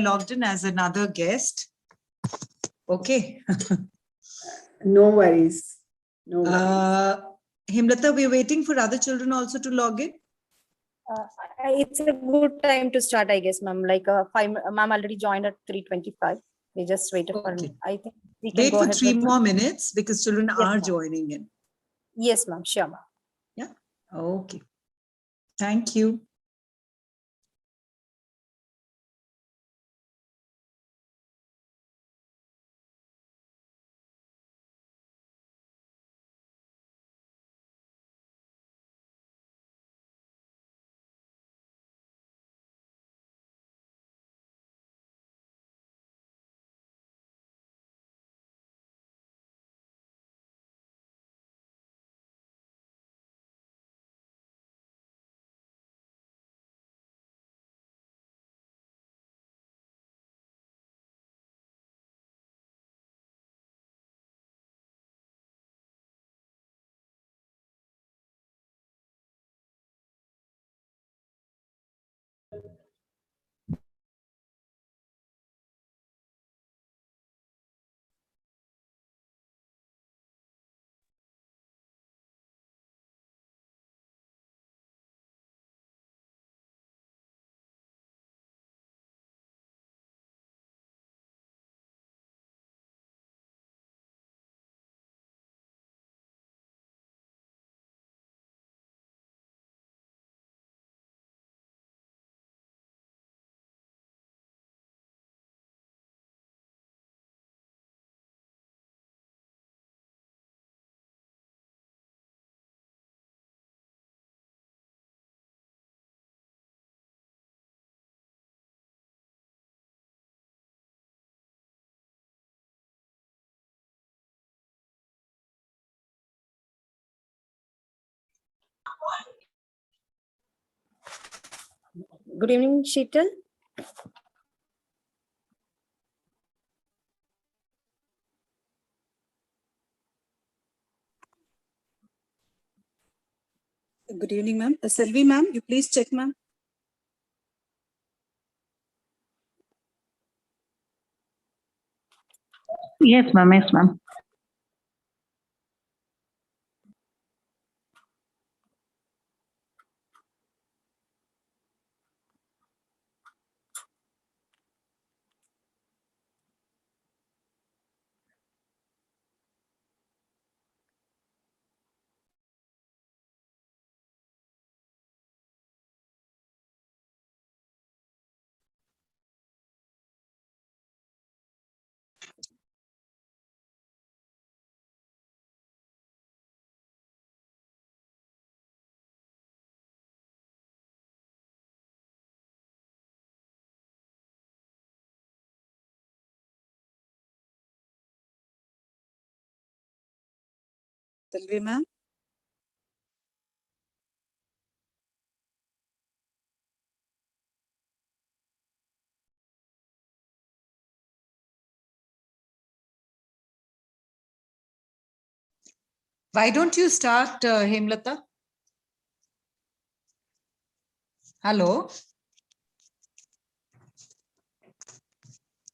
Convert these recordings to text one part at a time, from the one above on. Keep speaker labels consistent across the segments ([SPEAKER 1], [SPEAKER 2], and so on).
[SPEAKER 1] logged in as another guest. Okay.
[SPEAKER 2] No worries. No worries.
[SPEAKER 1] Himlata, we're waiting for other children also to log in.
[SPEAKER 3] It's a good time to start, I guess, ma'am. Like ma'am already joined at 3:25. We just waited for me. I think we can
[SPEAKER 1] wait
[SPEAKER 3] go
[SPEAKER 1] for
[SPEAKER 3] ahead
[SPEAKER 1] 3 more minutes because children are joining in.
[SPEAKER 3] Yes, ma'am. Sure, ma'am.
[SPEAKER 1] Yeah. Okay. Thank you.
[SPEAKER 3] Good evening, Sheetal.
[SPEAKER 4] Good evening, ma'am. Selvi, ma'am, you please check, ma'am.
[SPEAKER 5] Yes, ma'am. Yes, ma'am.
[SPEAKER 4] Selvi, ma'am.
[SPEAKER 1] Why don't you start, Hemlata? Hello?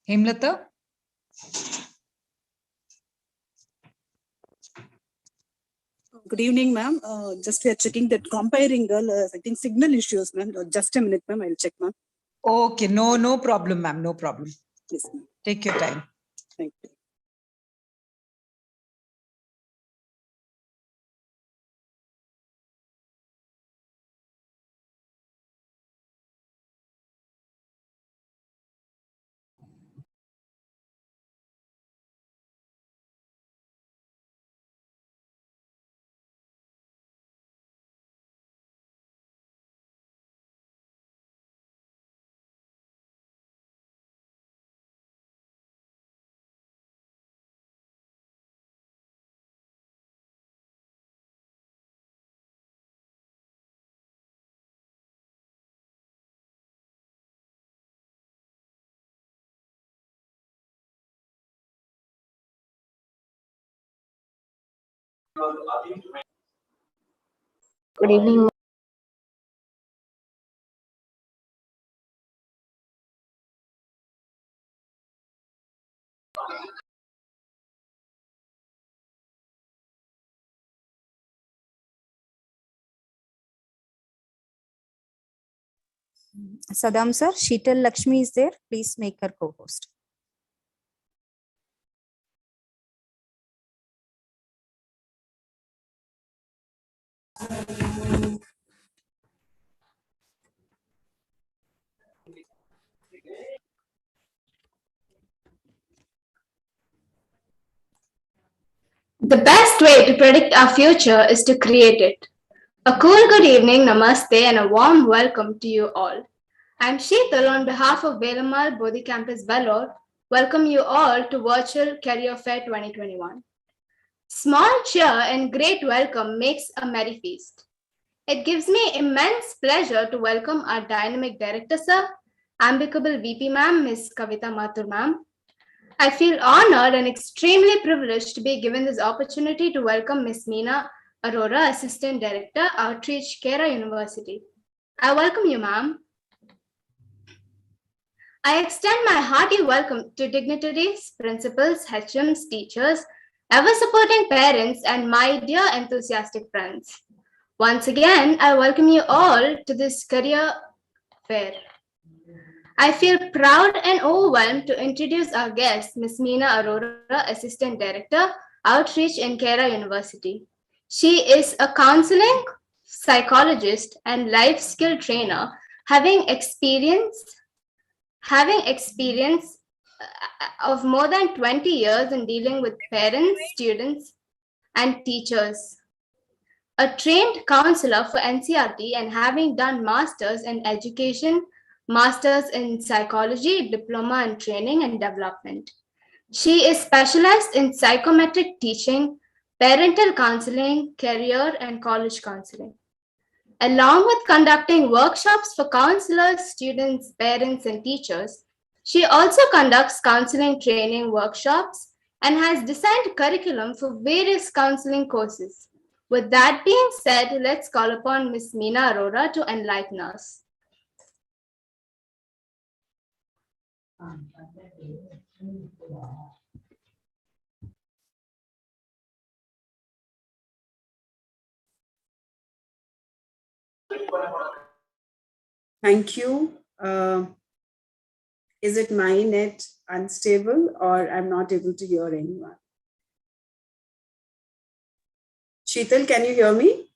[SPEAKER 1] Hemlata?
[SPEAKER 4] Good evening, ma'am. Just we are checking that comparing I think signal issues, ma'am. Just a minute, ma'am. I'll check, ma'am.
[SPEAKER 1] Okay, no problem, ma'am. No problem.
[SPEAKER 4] Yes, ma'am.
[SPEAKER 1] Take your time.
[SPEAKER 4] Thank you.
[SPEAKER 5] Good evening.
[SPEAKER 3] Sadam sir, Sheetal Lakshmi is there. Please make her co-host.
[SPEAKER 6] The best way to predict our future is to create it. A cool good evening, namaste, and a warm welcome to you all. I'm Sheetal on behalf of Velamal Bodhi Campus Vellore. Welcome you all to Virtual Career Fair 2021. Small cheer and great welcome makes a merry feast. It gives me immense pleasure to welcome our dynamic director, sir, amicable VP ma'am, Ms. Kavita Mathur ma'am. I feel honored and extremely privileged to be given this opportunity to welcome Ms.Meenu, Arora, Assistant Director, Outreach, Kera University. I welcome you, ma'am. I extend my hearty welcome to dignitaries, principals, HMs, teachers, ever-supporting parents, and my dear enthusiastic friends. Once again, I welcome you all to this career fair. I feel proud and overwhelmed to introduce our guest, Ms. Meenu Arora, Assistant Director, Outreach in Kera University. She is a counseling psychologist and life skill trainer, having experience of more than 20 years in dealing with parents, students, and teachers. A trained counselor for NCERT and having done masters in education, masters in psychology, diploma in training and development. She is specialized in psychometric teaching, parental counseling, career and college counseling. Along with conducting workshops for counselors, students, parents, and teachers, she also conducts counseling training workshops and has designed curriculum for various counseling courses. With that being said, let's call upon Ms. Meenu Arora to enlighten us.
[SPEAKER 2] Thank you. Is it my net unstable or I'm not able to hear anyone? Sheetal, can you hear me?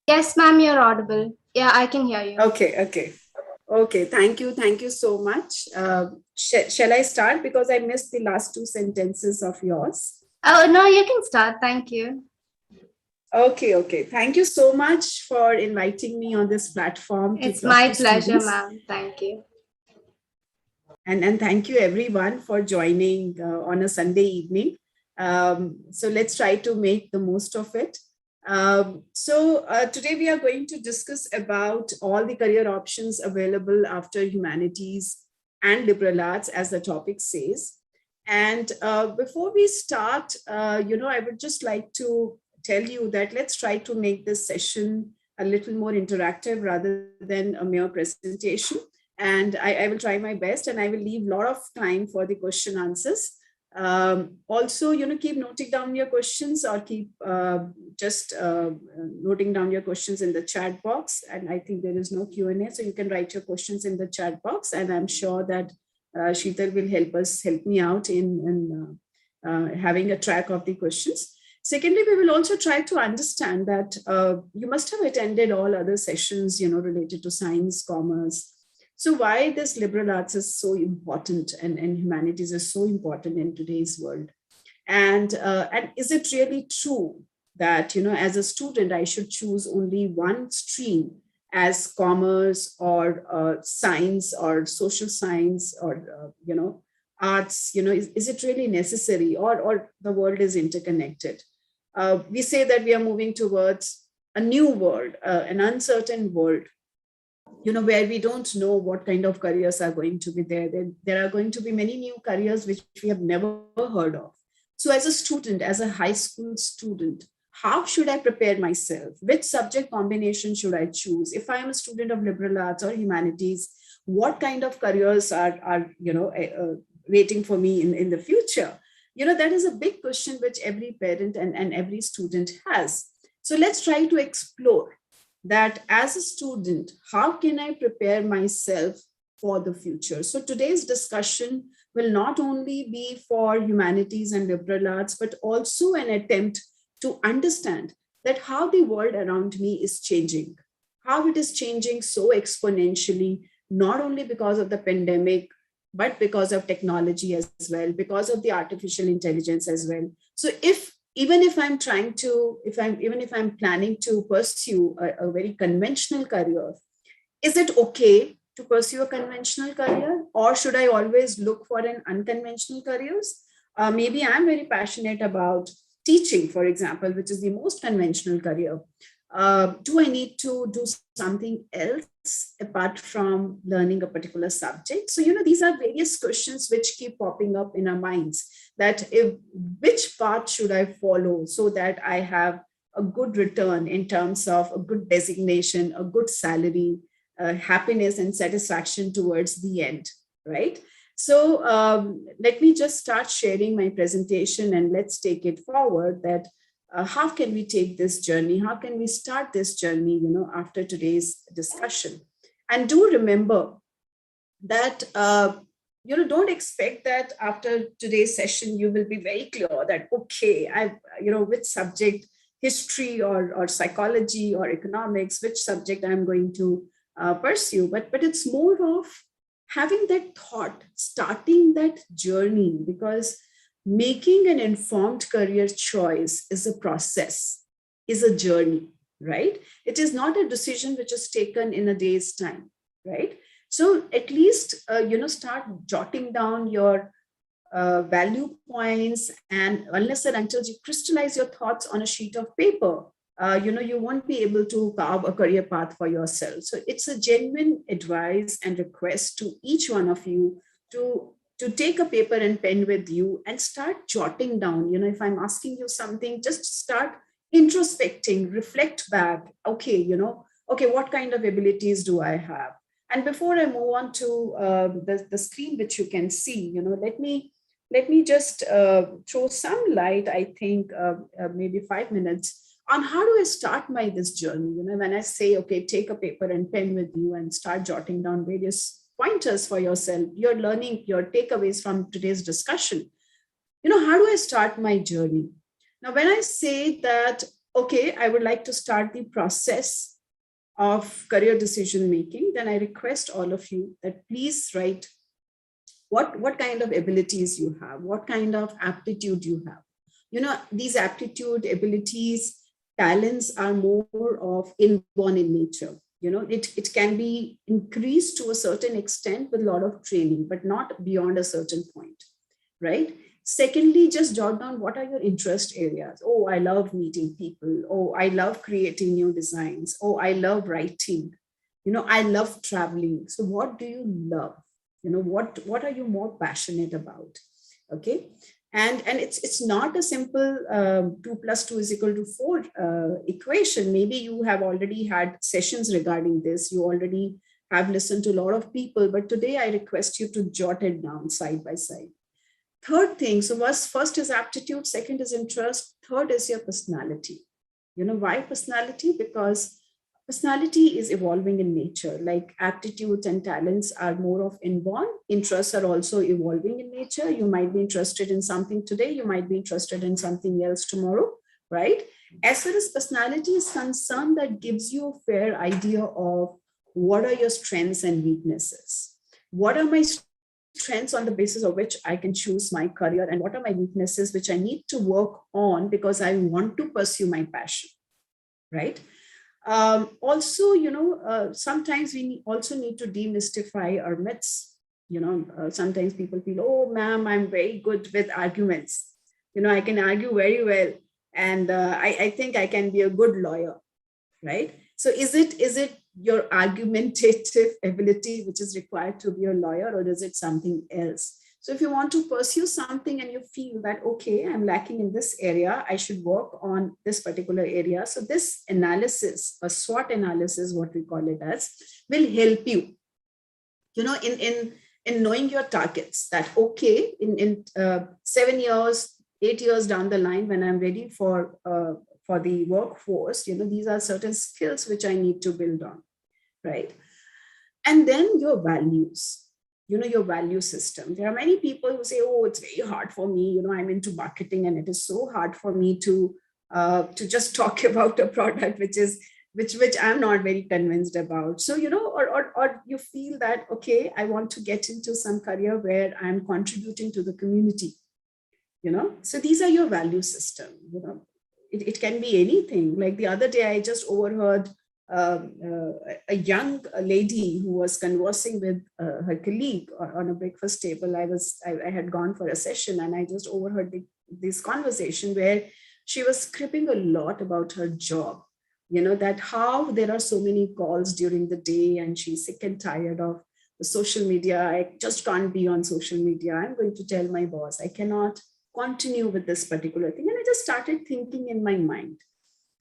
[SPEAKER 6] Yes, ma'am, you're audible. Yeah, I can hear you.
[SPEAKER 2] Okay. Thank you so much. Shall I start because I missed the last two sentences of yours?
[SPEAKER 6] Oh, no, you can start. Thank you.
[SPEAKER 2] Okay. Thank you so much for inviting me on this platform.
[SPEAKER 6] It's my pleasure, ma'am. Thank you.
[SPEAKER 2] And thank you everyone for joining on a Sunday evening. So let's try to make the most of it. Today we are going to discuss about all the career options available after humanities and liberal arts, as the topic says. And before we start, I would just like to tell you that let's try to make this session a little more interactive rather than a mere presentation. And I will try my best, and I will leave a lot of time for the question answers. Also, keep noting down your questions, or keep noting down your questions in the chat box. And I think there is no Q&A, so you can write your questions in the chat box. And I'm sure that Sheetal will help me out in having a track of the questions. Secondly, we will also try to understand that you must have attended all other sessions, related to science, commerce. So why this liberal arts is so important and humanities is so important in today's world. And is it really true that, as a student, I should choose only one stream as commerce or science or social science or, arts? Is it really necessary, or the world is interconnected? We say that we are moving towards a new world, an uncertain world, where we don't know what kind of careers are going to be there. There are going to be many new careers which we have never heard of. So as a student, as a high school student, how should I prepare myself? Which subject combination should I choose? If I am a student of liberal arts or humanities, what kind of careers are waiting for me in the future? That is a big question which every parent and every student has. So let's try to explore that as a student, how can I prepare myself for the future? So today's discussion will not only be for humanities and liberal arts, but also an attempt to understand that how the world around me is changing, how it is changing so exponentially, not only because of the pandemic, but because of technology as well, because of the artificial intelligence as well. So even if I'm planning to pursue a very conventional career, is it okay to pursue a conventional career, or should I always look for an unconventional careers? Maybe I'm very passionate about teaching, for example, which is the most conventional career. Do I need to do something else apart from learning a particular subject? So, these are various questions which keep popping up in our minds, that which path should I follow so that I have a good return in terms of a good designation, a good salary, happiness and satisfaction towards the end, right? So let me just start sharing my presentation, and let's take it forward that how can we take this journey? How can we start this journey, after today's discussion? And do remember that, don't expect that after today's session, you will be very clear that, okay, which subject, history or psychology or economics, which subject I'm going to pursue. But it's more of having that thought, starting that journey, because making an informed career choice is a process, is a journey, right? It is not a decision which is taken in a day's time, right? So at least, start jotting down your value points, and unless and until you crystallize your thoughts on a sheet of paper, you won't be able to carve a career path for yourself. So it's a genuine advice and request to each one of you to take a paper and pen with you and start jotting down. If I'm asking you something, just start introspecting, reflect back. Okay, what kind of abilities do I have? And before I move on to the screen, which you can see, let me just throw some light, I think maybe 5 minutes, on how do I start this journey? When I say, okay, take a paper and pen with you and start jotting down various pointers for yourself, you're learning your takeaways from today's discussion. How do I start my journey? Now, when I say that, okay, I would like to start the process of career decision making, then I request all of you that please write what kind of abilities you have, what kind of aptitude you have. These aptitude, abilities, talents are more of inborn in nature. It can be increased to a certain extent with a lot of training, but not beyond a certain point, right? Secondly, just jot down what are your interest areas. Oh, I love meeting people. Oh, I love creating new designs. Oh, I love writing. I love traveling. So what do you love? What are you more passionate about? Okay. And it's not a simple 2 + 2 = 4 equation. Maybe you have already had sessions regarding this. You already have listened to a lot of people, but today I request you to jot it down side by side. Third thing, so first is aptitude, second is interest, third is your personality. Why personality? Because personality is evolving in nature, like aptitudes and talents are more of inborn. Interests are also evolving in nature. You might be interested in something today, you might be interested in something else tomorrow, right? As far as personality is concerned, that gives you a fair idea of what are your strengths and weaknesses. What are my strengths on the basis of which I can choose my career, and what are my weaknesses which I need to work on because I want to pursue my passion, right? Also, sometimes we also need to demystify our myths. Sometimes people feel, oh, ma'am, I'm very good with arguments. I can argue very well, and I think I can be a good lawyer, right? So is it your argumentative ability which is required to be a lawyer, or is it something else? So if you want to pursue something and you feel that, okay, I'm lacking in this area, I should work on this particular area. So this analysis, a SWOT analysis, what we call it as, will help you. in knowing your targets, that, okay, in 7 years, 8 years down the line, when I'm ready for the workforce, these are certain skills which I need to build on, right? And then your values, your value system. There are many people who say, oh, it's very hard for me. I'm into marketing and it is so hard for me to just talk about a product which I'm not very convinced about. So, or you feel that, okay, I want to get into some career where I'm contributing to the community, So these are your value system, It can be anything. Like the other day, I just overheard a young lady who was conversing with her colleague on a breakfast table. I had gone for a session and I just overheard this conversation where she was scribbling a lot about her job, that how there are so many calls during the day and she's sick and tired of the social media. I just can't be on social media. I'm going to tell my boss, I cannot continue with this particular thing. And I just started thinking in my mind,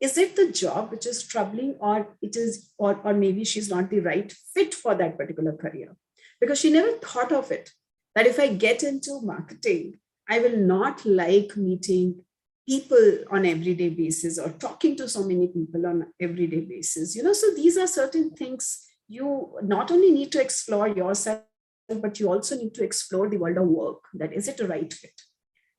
[SPEAKER 2] is it the job which is troubling, or it is, or maybe she's not the right fit for that particular career? Because she never thought of it, that if I get into marketing, I will not like meeting people on everyday basis or talking to so many people on everyday basis. So these are certain things you not only need to explore yourself, but you also need to explore the world of work. That is it a right fit?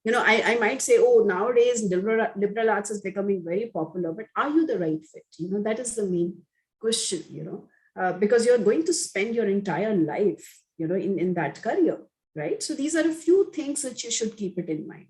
[SPEAKER 2] I might say, oh, nowadays liberal arts is becoming very popular, but are you the right fit? That is the main question, because you're going to spend your entire life, in that career, right? So these are a few things which you should keep it in mind.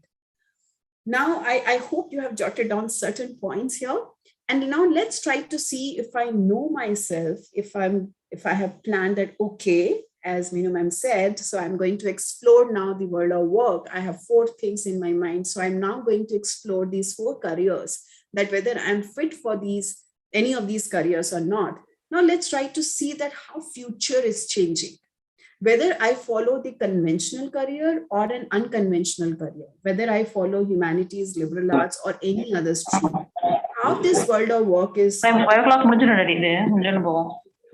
[SPEAKER 2] Now, I hope you have jotted down certain points here. And now let's try to see if I know myself, if I have planned that, okay, as Meenu ma'am said, so I'm going to explore now the world of work. I have 4 things in my mind. So I'm now going to explore these 4 careers, that whether I'm fit for any of these careers or not. Now let's try to see that how future is changing. Whether I follow the conventional career or an unconventional career, whether I follow humanities, liberal arts, or any other stream, how this world of work is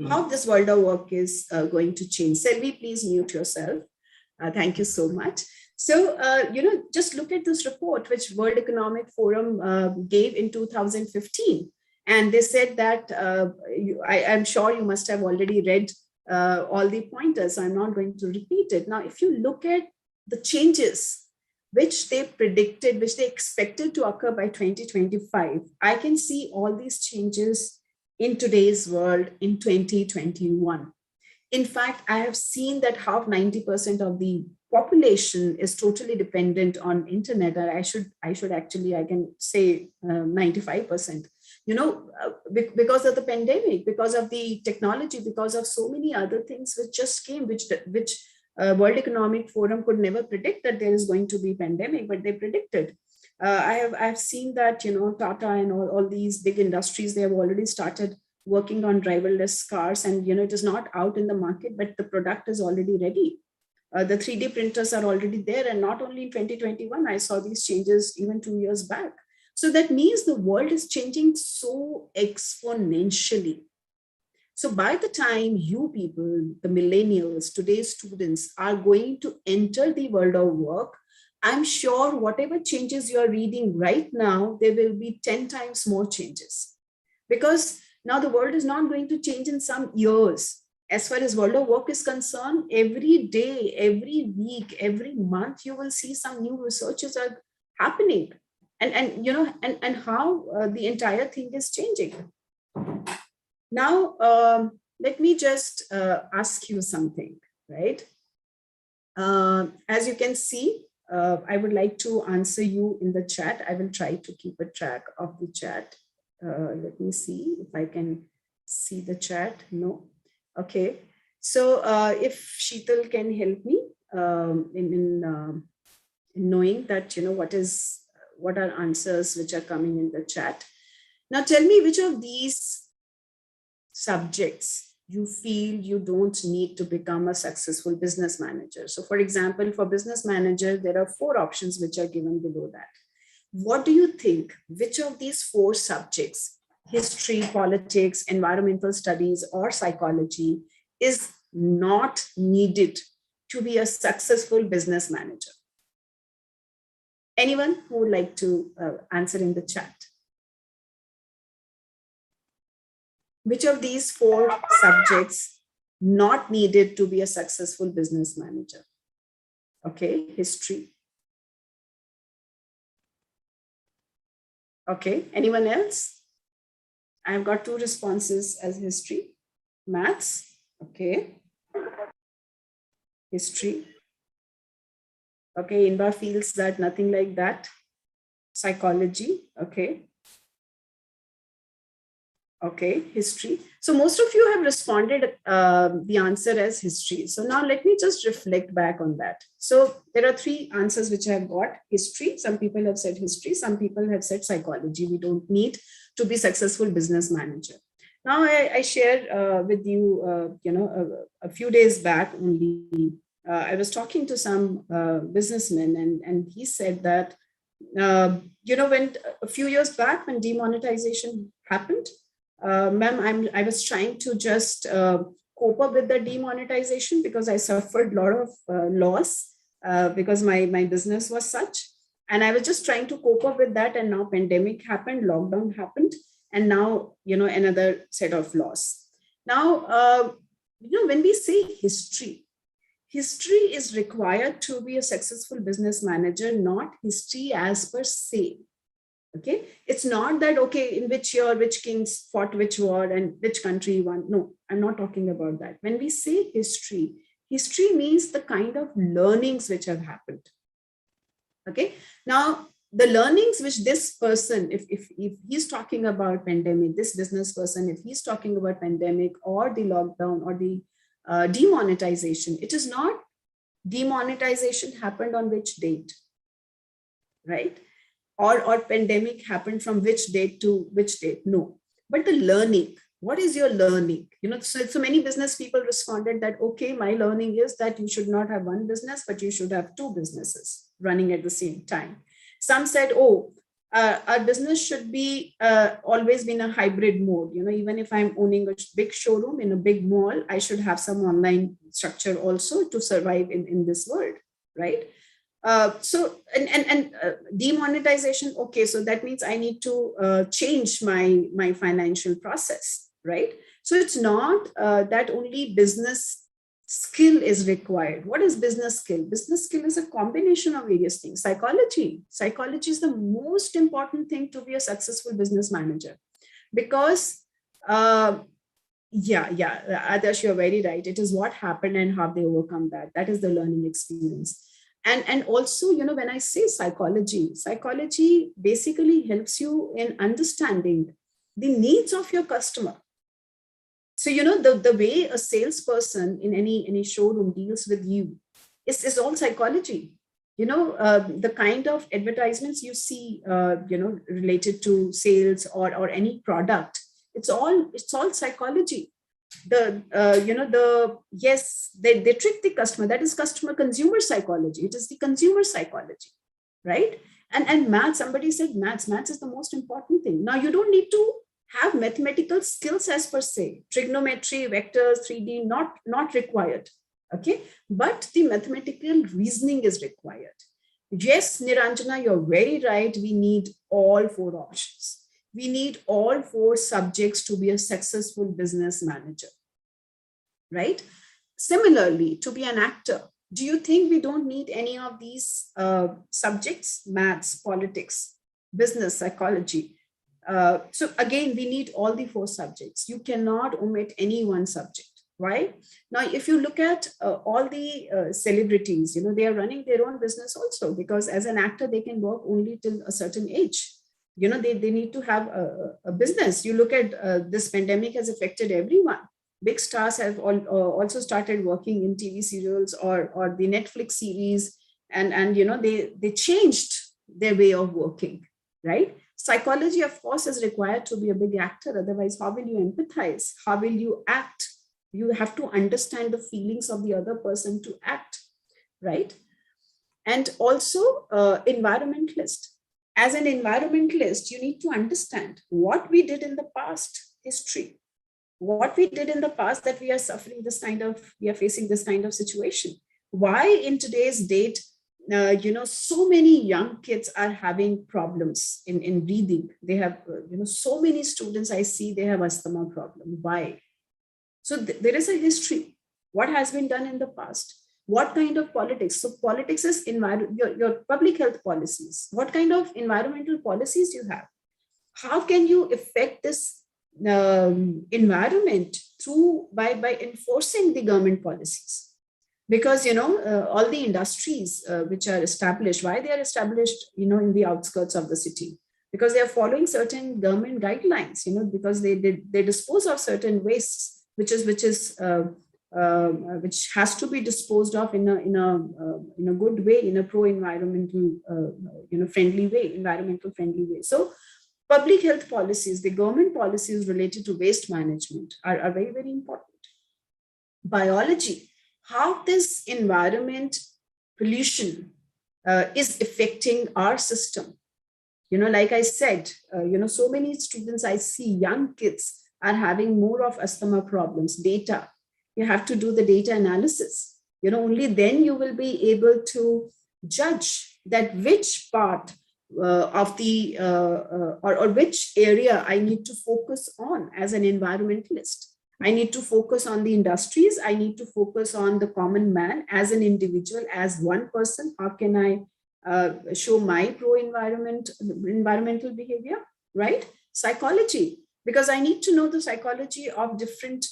[SPEAKER 2] how this world of work is going to change. Selvi, please mute yourself. Thank you so much. So, just look at this report, which World Economic Forum gave in 2015. And they said that, I'm sure you must have already read all the pointers. I'm not going to repeat it. Now, if you look at the changes which they predicted, which they expected to occur by 2025, I can see all these changes in today's world in 2021. In fact, I have seen that half 90% of the population is totally dependent on internet. I should actually, I can say 95%, because of the pandemic, because of the technology, because of so many other things which just came, which World Economic Forum could never predict that there is going to be pandemic, but they predicted. I've seen that, Tata and all these big industries, they have already started working on driverless cars, and, it is not out in the market, but the product is already ready. The 3D printers are already there. And not only in 2021, I saw these changes even 2 years back. So that means the world is changing so exponentially. So by the time you people, the millennials, today's students, are going to enter the world of work, I'm sure whatever changes you are reading right now, there will be 10 times more changes. Because now the world is not going to change in some years. As far as world of work is concerned, every day, every week, every month, you will see some new researches are happening. And how the entire thing is changing. Now, let me just ask you something, right? As you can see, I would like to answer you in the chat. I will try to keep a track of the chat. Let me see if I can see the chat. No. Okay. So if Sheetal can help me in knowing that, what are answers which are coming in the chat. Now tell me which of these subjects you feel you don't need to become a successful business manager. So for example, for business manager, there are 4 options which are given below that. What do you think, which of these 4 subjects, history, politics, environmental studies, or psychology, is not needed to be a successful business manager? Anyone who would like to answer in the chat? Which of these 4 subjects not needed to be a successful business manager? Okay, history. Okay, anyone else? I've got 2 responses as history. Maths, okay. History. Okay, Inba feels that nothing like that. Psychology, okay. Okay, history. So most of you have responded the answer as history. So now let me just reflect back on that. So there are 3 answers which I have got. History, some people have said history, some people have said psychology. We don't need to be successful business manager. Now I share with you, a few days back only, I was talking to some businessman and he said that, when a few years back when demonetization happened, ma'am, I was trying to just cope up with the demonetization because I suffered a lot of loss because my business was such. And I was just trying to cope up with that. And now pandemic happened, lockdown happened, and now, another set of loss. Now, when we say history is required to be a successful business manager, not history as per se. Okay, it's not that, okay, in which year, which kings fought which war and which country won. No, I'm not talking about that. When we say history means the kind of learnings which have happened. Okay, now the learnings which this person, if he's talking about pandemic, this business person, if he's talking about pandemic or the lockdown or the demonetization, it is not demonetization happened on which date, right? Or pandemic happened from which date to which date. No, but the learning, what is your learning? So many business people responded that, okay, my learning is that you should not have one business, but you should have 2 businesses running at the same time. Some said, our business should be always be in a hybrid mode. Even if I'm owning a big showroom in a big mall, I should have some online structure also to survive in this world, right? So demonetization, okay, so that means I need to change my financial process, right? So it's not that only business skill is required. What is business skill? Business skill is a combination of various things. Psychology is the most important thing to be a successful business manager, because Adarsh, you're very right. It is what happened and how they overcome that. That is the learning experience. And also, when I say psychology basically helps you in understanding the needs of your customer. So, the way a salesperson in any showroom deals with you is all psychology. The kind of advertisements you see, related to sales or any product, it's all psychology. Yes, they trick the customer. That is consumer psychology. It is the consumer psychology, right? And math, somebody said maths is the most important thing. Now, you don't need to have mathematical skills as per se. Trigonometry, vectors, 3D, not required. Okay, but the mathematical reasoning is required. Yes, Niranjana, you're very right. We need all 4 options. We need all 4 subjects to be a successful business manager, right? Similarly, to be an actor, do you think we don't need any of these subjects? Maths, politics, business, psychology. So again, we need all the 4 subjects. You cannot omit any one subject. Why? Now, if you look at all the celebrities, they are running their own business also, because as an actor, they can work only till a certain age. They need to have a business. You look at this pandemic has affected everyone. Big stars have also started working in TV serials or the Netflix series, and they changed their way of working, right? Psychology, of course, is required to be a big actor. Otherwise, how will you empathize? How will you act? You have to understand the feelings of the other person to act, right? And also environmentalist. As an environmentalist, you need to understand what we did in the past, history, what we did in the past that we are facing this kind of situation. why in today's date, so many young kids are having problems in breathing. They have, so many students I see, they have asthma problem. Why? So there is a history. What has been done in the past? What kind of politics? So politics is your public health policies. What kind of environmental policies you have? How can you affect this environment through by enforcing the government policies? Because all the industries which are established, why they are established in the outskirts of the city? Because they are following certain government guidelines, because they dispose of certain wastes, which has to be disposed of in a good way, in a pro-environmental environmental friendly way. So public health policies, the government policies related to waste management are very, very important. Biology, how this environment pollution is affecting our system. Like I said, so many students I see, young kids, are having more of asthma problems. Data, you have to do the data analysis. Only then you will be able to judge that which part of the or which area I need to focus on as an environmentalist. I need to focus on the industries. I need to focus on the common man as an individual, as one person. How can I show my environmental behavior, right? Psychology, because I need to know the psychology of different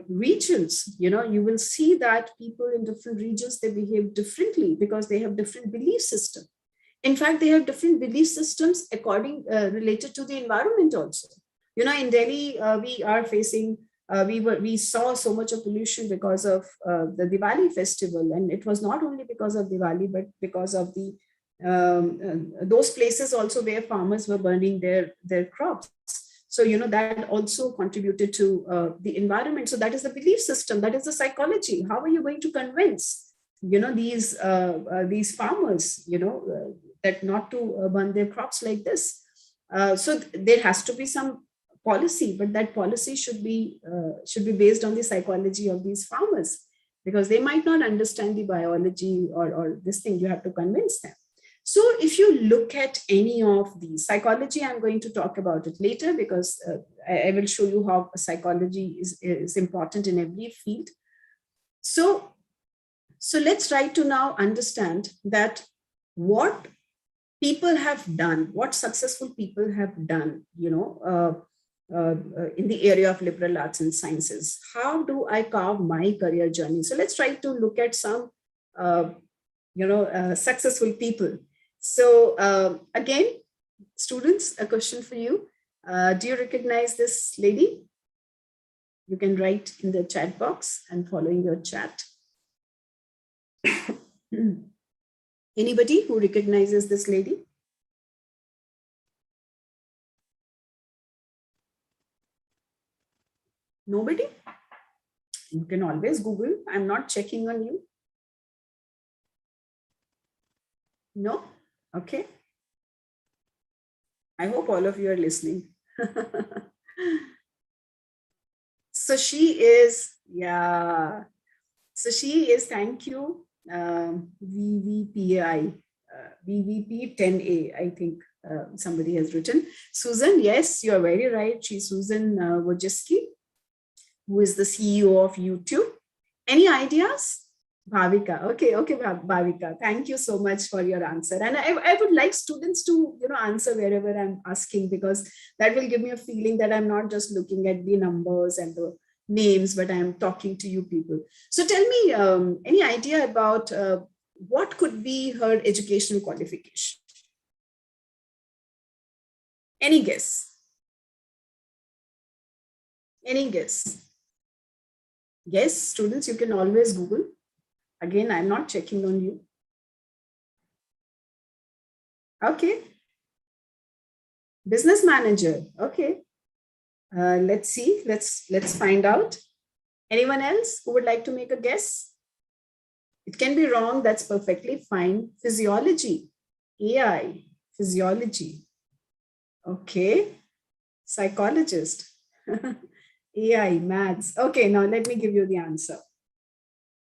[SPEAKER 2] regions. You will see that people in different regions, they behave differently because they have different belief system. In fact, they have different belief systems related to the environment also. In Delhi, we are facing we saw so much of pollution because of the Diwali festival, and it was not only because of Diwali, but because of the those places also where farmers were burning their crops. So that also contributed to the environment. So that is the belief system, that is the psychology. How are you going to convince these farmers that not to burn their crops like this? So there has to be some policy, but that policy should be based on the psychology of these farmers, because they might not understand the biology or this thing. You have to convince them. So if you look at any of the psychology, I'm going to talk about it later, because I will show you how psychology is important in every field. So let's try to now understand that what people have done, what successful people have done, in the area of liberal arts and sciences. How do I carve my career journey? So let's try to look at some, successful people. So again, students, a question for you. Do you recognize this lady? You can write in the chat box and following your chat. Anybody who recognizes this lady? Nobody? You can always Google. I'm not checking on you. No? Okay. I hope all of you are listening. So she is, thank you, VVPI, VVP 10A, I think somebody has written. Susan, yes, you are very right. She's Susan Wojcicki, who is the CEO of YouTube. Any ideas? Bhavika. Okay, Bhavika. Thank you so much for your answer. And I would like students to, answer wherever I'm asking, because that will give me a feeling that I'm not just looking at the numbers and the names, but I'm talking to you people. So tell me, any idea about what could be her educational qualification? Any guess? Any guess? Yes, students, you can always Google. Again, I'm not checking on you. Okay. Business manager. Okay. Let's see. Let's find out. Anyone else who would like to make a guess? It can be wrong. That's perfectly fine. Physiology. AI. Physiology. Okay. Psychologist. AI, maths. Okay, now let me give you the answer.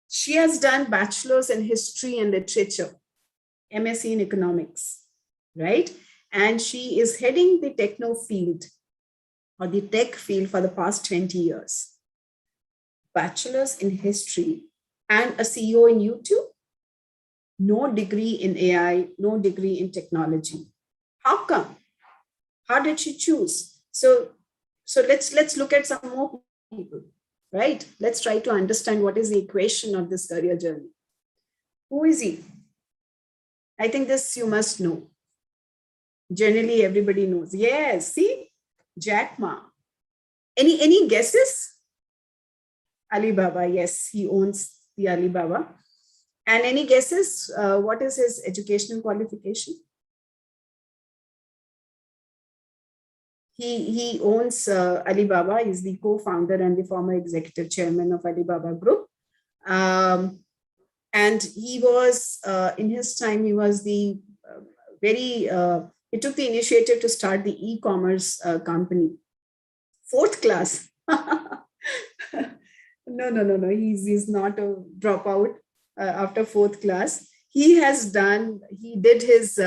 [SPEAKER 2] She has done bachelor's in history and literature, MSc in economics, right? And she is heading the techno field or the tech field for the past 20 years. Bachelor's in history and a CEO in YouTube. No degree in AI, no degree in technology. How come? How did she choose? So let's look at some more people, right? Let's try to understand what is the equation of this career journey. Who is he? I think this you must know. Generally, everybody knows. Yes, see? Jack Ma. Any guesses? Alibaba, yes, he owns the Alibaba. And any guesses? What is his educational qualification? He owns Alibaba. He's the co-founder and the former executive chairman of Alibaba Group. And he was, in his time, he was the he took the initiative to start the e-commerce company. Fourth class. No. He's not a dropout after fourth class. He did his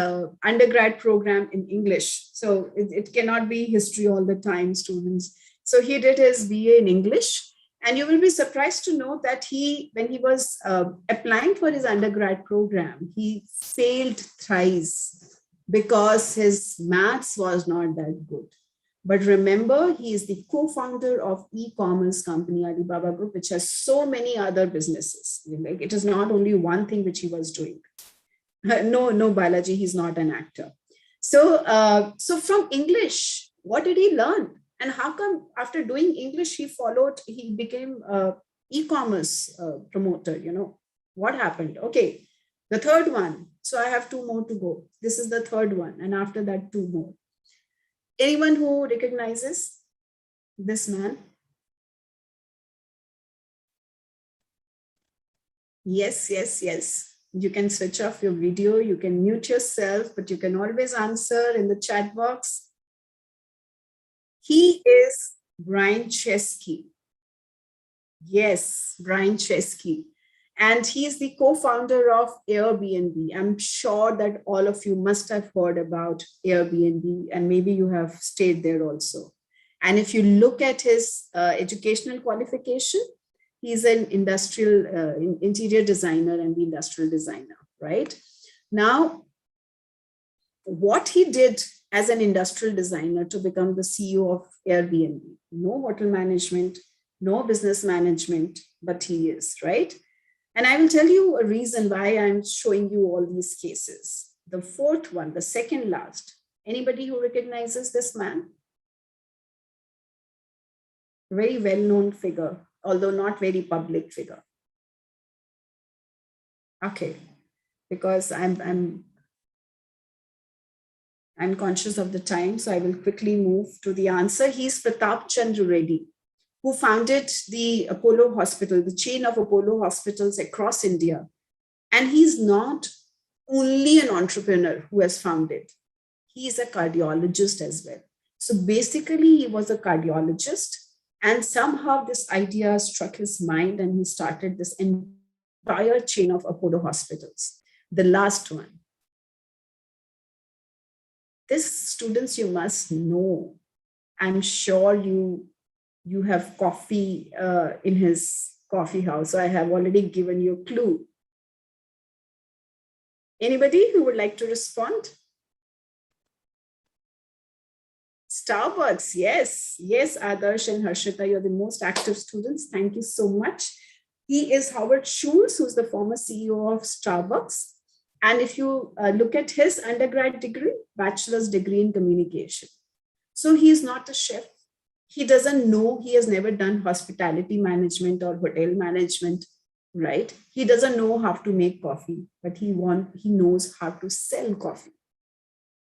[SPEAKER 2] undergrad program in English. So it cannot be history all the time, students. So he did his BA in English. And you will be surprised to know that when he was applying for his undergrad program, he failed thrice because his maths was not that good. But remember, he is the co-founder of e-commerce company Alibaba Group, which has so many other businesses. Like, it is not only one thing which he was doing. No, Balaji, he's not an actor. So from English, what did he learn? And how come after doing English, he became an e-commerce promoter, What happened? Okay, the third one. So I have two more to go. This is the third one. And after that, two more. Anyone who recognizes this man? Yes. You can switch off your video. You can mute yourself, but you can always answer in the chat box. He is Brian Chesky. Yes, Brian Chesky. And he is the co-founder of Airbnb. I'm sure that all of you must have heard about Airbnb, and maybe you have stayed there also. And if you look at his educational qualification, he's an interior designer and the industrial designer, right? Now, what he did as an industrial designer to become the CEO of Airbnb, no hotel management, no business management, but he is, right? And I will tell you a reason why I'm showing you all these cases. The fourth one, the second last, anybody who recognizes this man? Very well-known figure, although not very public figure. Okay, because I'm conscious of the time, so I will quickly move to the answer. He's Pratap Chandra Reddy, who founded the Apollo Hospital, the chain of Apollo hospitals across India. And he's not only an entrepreneur who has founded, he is a cardiologist as well. So basically, he was a cardiologist, and somehow this idea struck his mind, and he started this entire chain of Apollo hospitals. The last one. This, students, you must know. I'm sure you have coffee in his coffee house. So I have already given you a clue. Anybody who would like to respond? Starbucks, yes, Adarsh and Harshita, you're the most active students. Thank you so much. He is Howard Schultz, who's the former CEO of Starbucks. And if you look at his undergrad degree, bachelor's degree in communication. So he's not a chef. He doesn't know, he has never done hospitality management or hotel management, right? He doesn't know how to make coffee, but he knows how to sell coffee,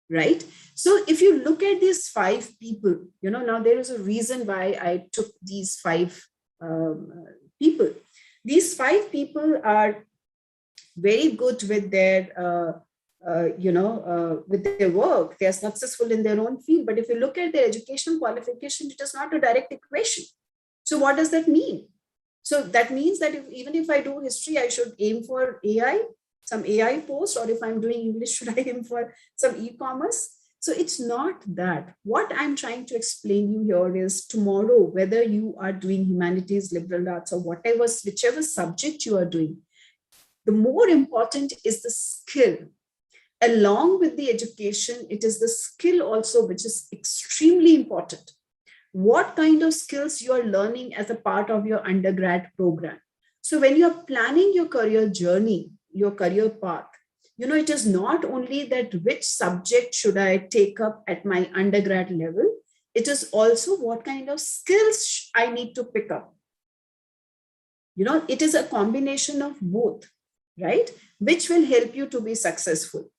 [SPEAKER 2] right? So if you look at these five people, now there is a reason why I took these five people. These five people are very good with their with their work. They are successful in their own field. But if you look at their educational qualification, it is not a direct equation. So what does that mean? So that means that even if I do history, I should aim for AI, some AI post, or if I'm doing English, should I aim for some e-commerce? So it's not that. What I'm trying to explain you here is tomorrow, whether you are doing humanities, liberal arts, or whatever, whichever subject you are doing, the more important is the skill. Along with the education, it is the skill also, which is extremely important. What kind of skills you are learning as a part of your undergrad program. So when you're planning your career journey, your career path, it is not only that which subject should I take up at my undergrad level, it is also what kind of skills I need to pick up. It is a combination of both, right? Which will help you to be successful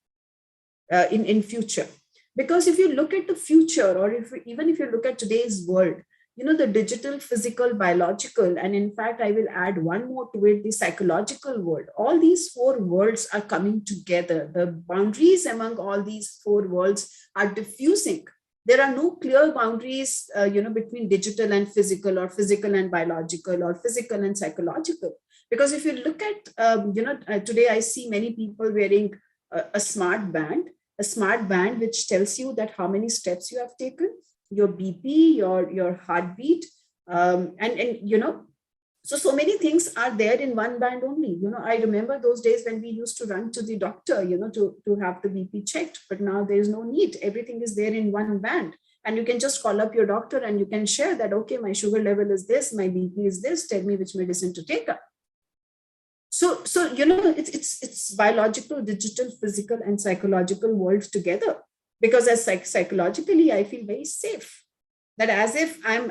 [SPEAKER 2] in future. Because if you look at the future, or even if you look at today's world, the digital, physical, biological, and in fact, I will add one more to it, the psychological world. All these four worlds are coming together. The boundaries among all these four worlds are diffusing. There are no clear boundaries, between digital and physical, or physical and biological, or physical and psychological. Because if you look at, today I see many people wearing a smart band which tells you that how many steps you have taken, your BP, your heartbeat, so many things are there in one band only. I remember those days when we used to run to the doctor, to have the BP checked, but now there is no need. Everything is there in one band, and you can just call up your doctor and you can share that, okay, my sugar level is this, my BP is this, tell me which medicine to take up. So it's biological, digital, physical, and psychological worlds together. Because as psychologically, I feel very safe. That as if I'm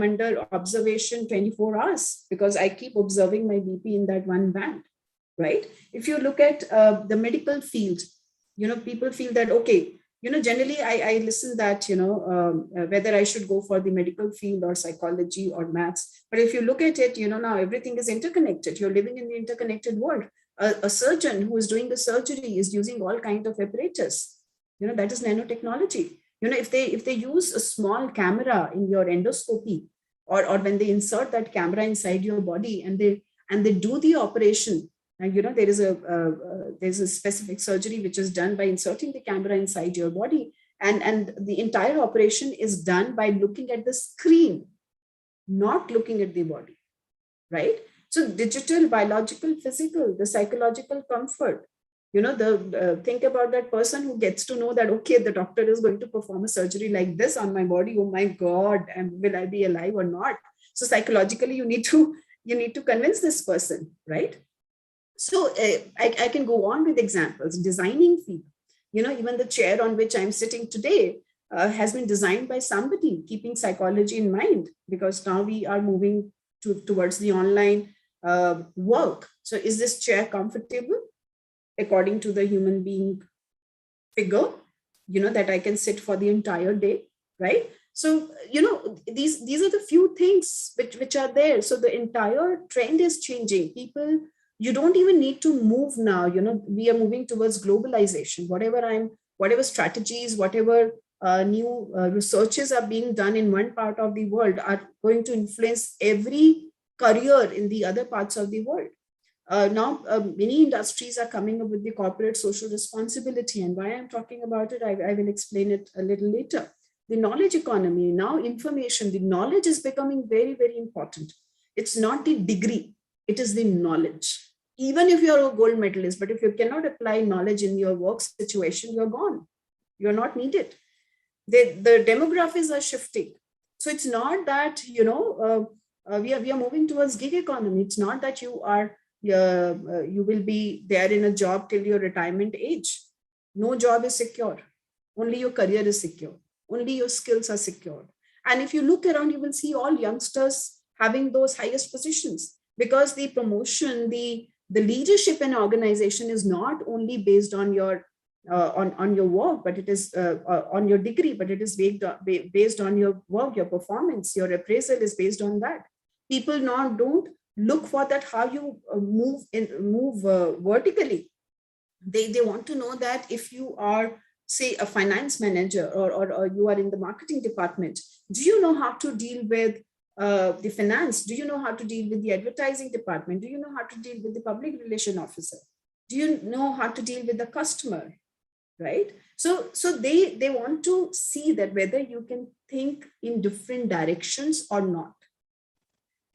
[SPEAKER 2] under observation 24 hours, because I keep observing my BP in that one band, right? If you look at the medical field, people feel that, okay, generally I listen that, whether I should go for the medical field or psychology or maths. But if you look at it, now everything is interconnected. You're living in the interconnected world. A surgeon who is doing the surgery is using all kinds of apparatus. That is nanotechnology. If they use a small camera in your endoscopy, or when they insert that camera inside your body and they do the operation, and there's a specific surgery which is done by inserting the camera inside your body, and the entire operation is done by looking at the screen, not looking at the body, right? So digital, biological, physical, the psychological comfort, think about that person who gets to know that, okay, the doctor is going to perform a surgery like this on my body. Oh my God, and will I be alive or not? So psychologically, you need to convince this person, right? So I can go on with examples. Designing field, even the chair on which I'm sitting today has been designed by somebody keeping psychology in mind, because now we are moving towards the online work. So is this chair comfortable according to the human being figure, that I can sit for the entire day, right? So, these are the few things which are there. So the entire trend is changing. People, you don't even need to move now. We are moving towards globalization. Whatever strategies, whatever new researches are being done in one part of the world are going to influence every career in the other parts of the world. Now, many industries are coming up with the corporate social responsibility. And why I'm talking about it, I will explain it a little later. The knowledge economy, now information, the knowledge is becoming very, very important. It's not the degree, it is the knowledge. Even if you're a gold medalist, but if you cannot apply knowledge in your work situation, you're gone. You're not needed. The demographics are shifting. So it's not that, we are moving towards gig economy. It's not that you will be there in a job till your retirement age. No job is secure. Only your career is secure. Only your skills are secure. And if you look around, you will see all youngsters having those highest positions, because the promotion, the leadership in organization is not only based on your on your work, but it is on your degree, but it is based on your work, your performance. Your appraisal is based on that. People now don't look for that, how you move vertically. They want to know that if you are, say, a finance manager, or you are in the marketing department, do you know how to deal with the finance? Do you know how to deal with the advertising department? Do you know how to deal with the public relation officer? Do you know how to deal with the customer? Right? So they want to see that whether you can think in different directions or not,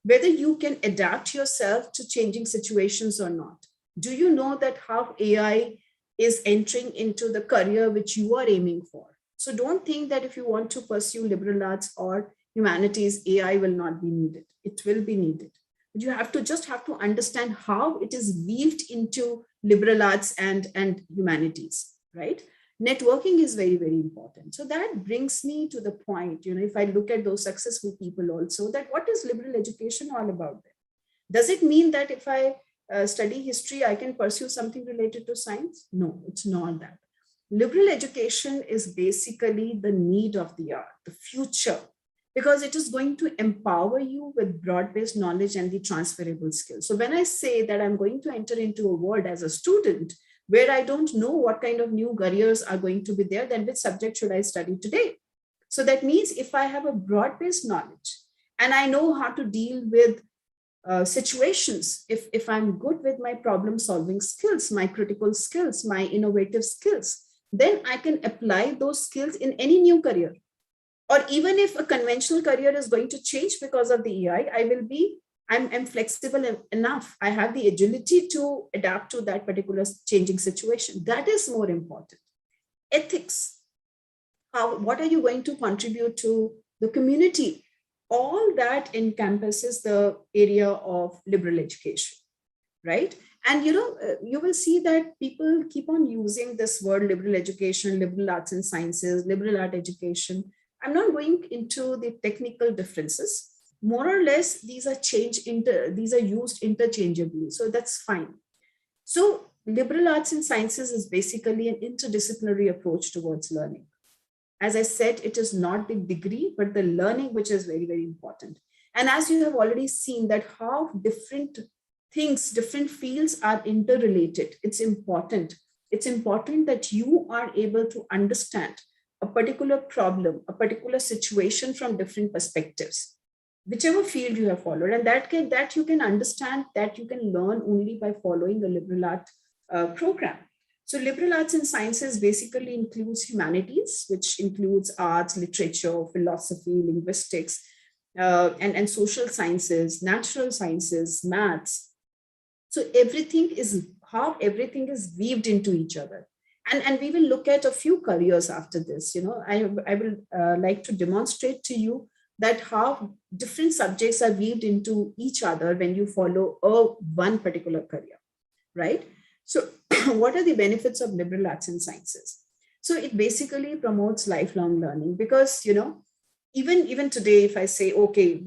[SPEAKER 2] whether you can adapt yourself to changing situations or not. Do you know that how AI is entering into the career which you are aiming for? So don't think that if you want to pursue liberal arts or humanities, AI will not be needed. It will be needed. But you have to understand how it is weaved into liberal arts and humanities, right? Networking is very, very important. So that brings me to the point, if I look at those successful people also, that what is liberal education all about? Does it mean that if I study history, I can pursue something related to science? No, it's not that. Liberal education is basically the need of the hour, the future, because it is going to empower you with broad-based knowledge and the transferable skills. So when I say that I'm going to enter into a world as a student where I don't know what kind of new careers are going to be there, then which subject should I study today? So that means if I have a broad-based knowledge and I know how to deal with situations, if I'm good with my problem-solving skills, my critical skills, my innovative skills, then I can apply those skills in any new career. Or even if a conventional career is going to change because of the AI, I'm flexible enough. I have the agility to adapt to that particular changing situation. That is more important. Ethics. What are you going to contribute to the community? All that encompasses the area of liberal education, right? And you will see that people keep on using this word liberal education, liberal arts and sciences, liberal art education. I'm not going into the technical differences. More or less, these are used interchangeably. So that's fine. So liberal arts and sciences is basically an interdisciplinary approach towards learning. As I said, it is not the degree, but the learning, which is very, very important. And as you have already seen that how different things, different fields are interrelated, it's important. It's important that you are able to understand a particular problem, a particular situation from different perspectives, whichever field you have followed. And that you can understand, that you can learn only by following a liberal art program. So liberal arts and sciences basically includes humanities, which includes arts, literature, philosophy, linguistics, and social sciences, natural sciences, maths. So everything is weaved into each other. And we will look at a few careers after this. I will like to demonstrate to you that how different subjects are weaved into each other when you follow one particular career, right? So what are the benefits of liberal arts and sciences? So it basically promotes lifelong learning, because, even today, if I say, okay,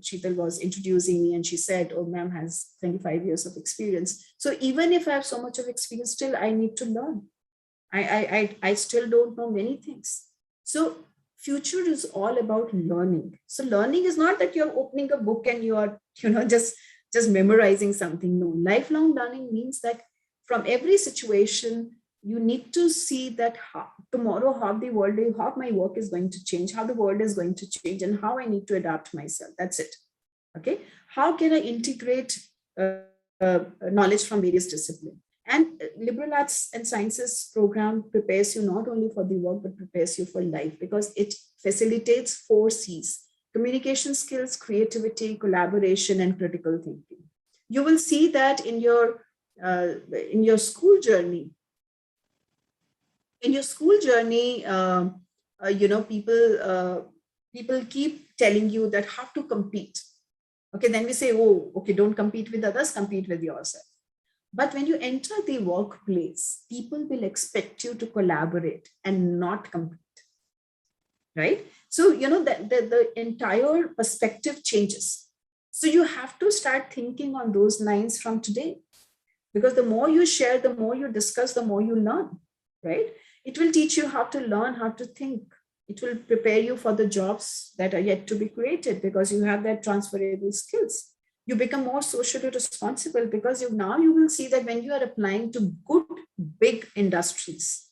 [SPEAKER 2] Sheetal was introducing me and she said, oh, ma'am has 25 years of experience. So even if I have so much of experience, still I need to learn. I still don't know many things. So future is all about learning. So learning is not that you're opening a book and you are, just memorizing something. No, lifelong learning means that from every situation, you need to see that tomorrow how my work is going to change, how the world is going to change, and how I need to adapt myself. That's it. Okay. How can I integrate knowledge from various disciplines? And liberal arts and sciences program prepares you not only for the work, but prepares you for life, because it facilitates 4 C's: communication skills, creativity, collaboration, and critical thinking. You will see that in your school journey. In your school journey, people keep telling you that how to compete. Okay, then we say, oh, okay, don't compete with others, compete with yourself. But when you enter the workplace, people will expect you to collaborate and not compete, right? So, the entire perspective changes. So you have to start thinking on those lines from today, because the more you share, the more you discuss, the more you learn, right? It will teach you how to learn, how to think. It will prepare you for the jobs that are yet to be created, because you have that transferable skills. You become more socially responsible, because you will see that when you are applying to good, big industries,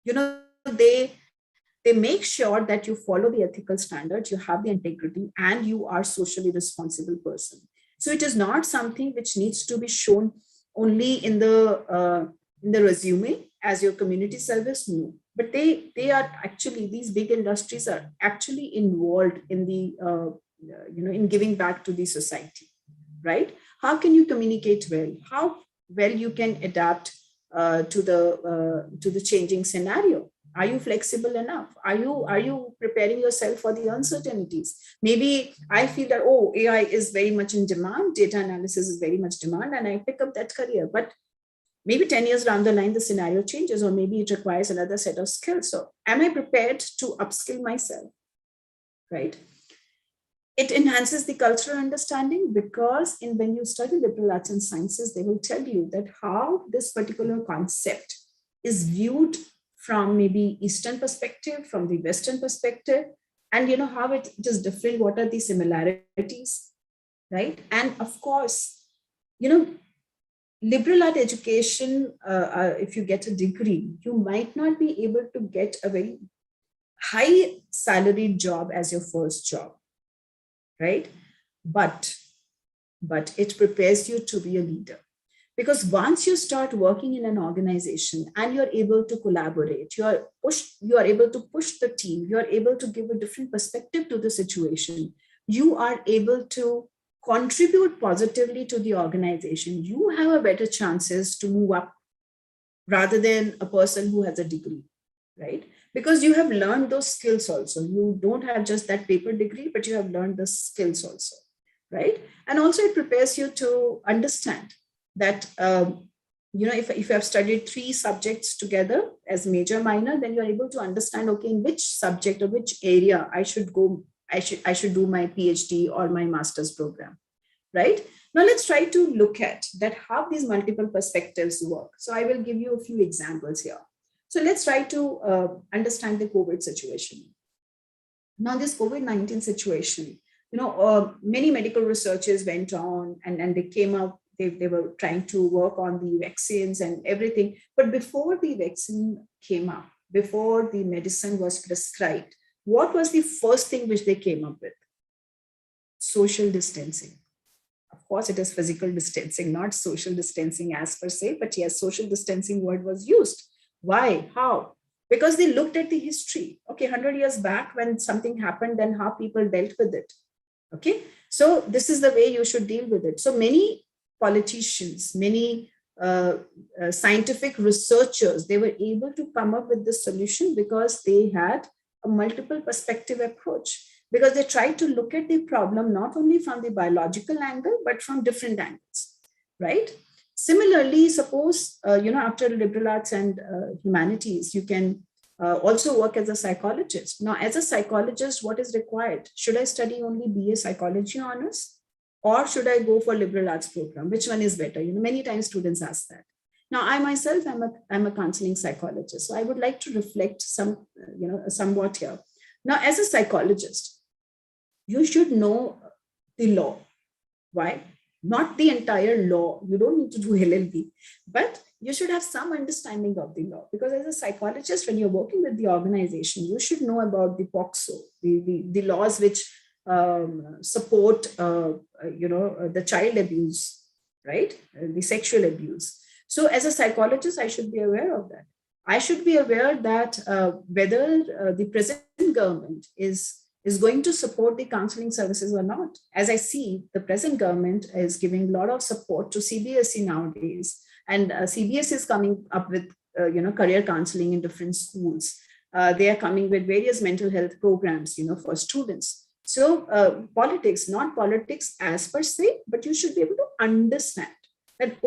[SPEAKER 2] they They make sure that you follow the ethical standards, you have the integrity, and you are socially responsible person. So it is not something which needs to be shown only in the resume as your community service. No, but they are actually, these big industries are actually involved in the in giving back to the society, right? How can you communicate well? How well you can adapt to the changing scenario? Are you flexible enough? Are you preparing yourself for the uncertainties? Maybe I feel that, oh, AI is very much in demand, data analysis is very much demand, and I pick up that career. But maybe 10 years down the line, the scenario changes, or maybe it requires another set of skills. So am I prepared to upskill myself, right? It enhances the cultural understanding, because when you study liberal arts and sciences, they will tell you that how this particular concept is viewed from maybe Eastern perspective, from the Western perspective, and how it is different, what are the similarities, right? And of course, liberal art education, if you get a degree, you might not be able to get a very high salaried job as your first job, right? But it prepares you to be a leader. Because once you start working in an organization and you're able to collaborate, you are able to push the team, you are able to give a different perspective to the situation, you are able to contribute positively to the organization, you have a better chances to move up rather than a person who has a degree, right? Because you have learned those skills also. You don't have just that paper degree, but you have learned the skills also, right? And also it prepares you to understand that, if you have studied 3 subjects together as major, minor, then you're able to understand, okay, in which subject or which area I should do my PhD or my master's program, right? Now let's try to look at that, how these multiple perspectives work. So I will give you a few examples here. So let's try to understand the COVID situation. Now this COVID-19 situation, many medical researchers went on and they came up, they were trying to work on the vaccines and everything. But before the vaccine came up, before the medicine was prescribed, what was the first thing which they came up with? Social distancing. Of course, it is physical distancing, not social distancing as per se, but yes, social distancing word was used. Why? How? Because they looked at the history. Okay, 100 years back when something happened, then how people dealt with it. Okay, so this is the way you should deal with it. So many politicians, many scientific researchers, they were able to come up with this solution because they had a multiple perspective approach, because they tried to look at the problem not only from the biological angle, but from different angles, right? Similarly, suppose, after liberal arts and humanities, you can also work as a psychologist. Now, as a psychologist, what is required? Should I study only BA Psychology honors? Or should I go for liberal arts program? Which one is better? Many times students ask that. Now, I myself, I'm a counseling psychologist. So I would like to reflect somewhat here. Now, as a psychologist, you should know the law. Why? Not the entire law. You don't need to do LLB, but you should have some understanding of the law. Because as a psychologist, when you're working with the organization, you should know about the POCSO, the laws which support, the child abuse, right? The sexual abuse. So as a psychologist, I should be aware of that. I should be aware that whether the present government is going to support the counseling services or not. As I see, the present government is giving a lot of support to CBSE nowadays. And CBSE is coming up with, career counseling in different schools. They are coming with various mental health programs, for students. So politics, not politics as per se, but you should be able to understand that,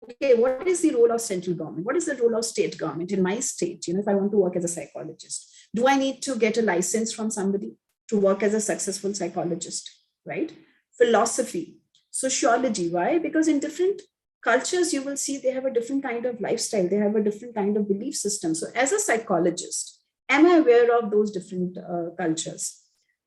[SPEAKER 2] okay, what is the role of central government? What is the role of state government in my state? If I want to work as a psychologist, do I need to get a license from somebody to work as a successful psychologist, right? Philosophy, sociology, why? Because in different cultures, you will see they have a different kind of lifestyle. They have a different kind of belief system. So as a psychologist, am I aware of those different cultures?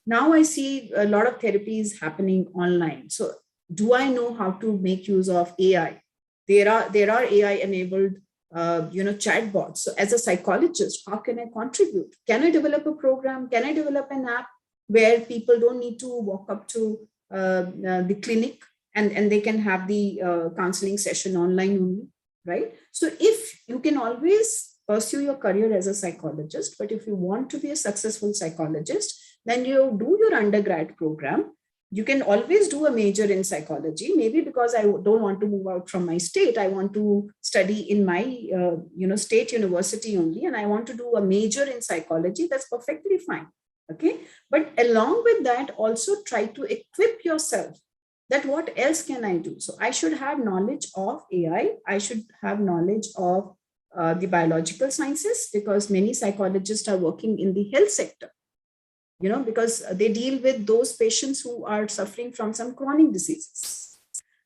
[SPEAKER 2] Now I see a lot of therapies happening online. So do I know how to make use of AI? There are AI enabled chatbots. So as a psychologist, how can I contribute? Can I develop a program? Can I develop an app where people don't need to walk up to the clinic and they can have the counseling session online only, right? So if you can always pursue your career as a psychologist, but if you want to be a successful psychologist, then you do your undergrad program. You can always do a major in psychology. Maybe because I don't want to move out from my state, I want to study in my state university only, and I want to do a major in psychology. That's perfectly fine. Okay, but along with that, also try to equip yourself that what else can I do? So I should have knowledge of AI. I should have knowledge of the biological sciences, because many psychologists are working in the health sector, because they deal with those patients who are suffering from some chronic diseases.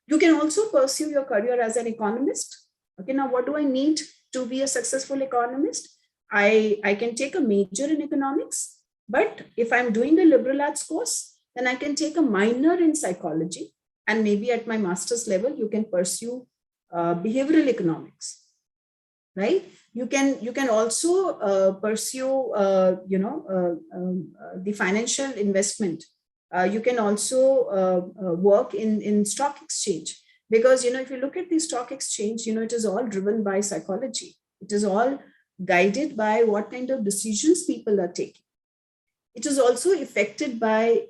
[SPEAKER 2] You can also pursue your career as an economist. Okay, now what do I need to be a successful economist? I can take a major in economics, but if I'm doing a liberal arts course, then I can take a minor in psychology, and maybe at my master's level, you can pursue behavioral economics. Right? You can also pursue the financial investment. You can also work in stock exchange, because if you look at the stock exchange, it is all driven by psychology. It is all guided by what kind of decisions people are taking. It is also affected by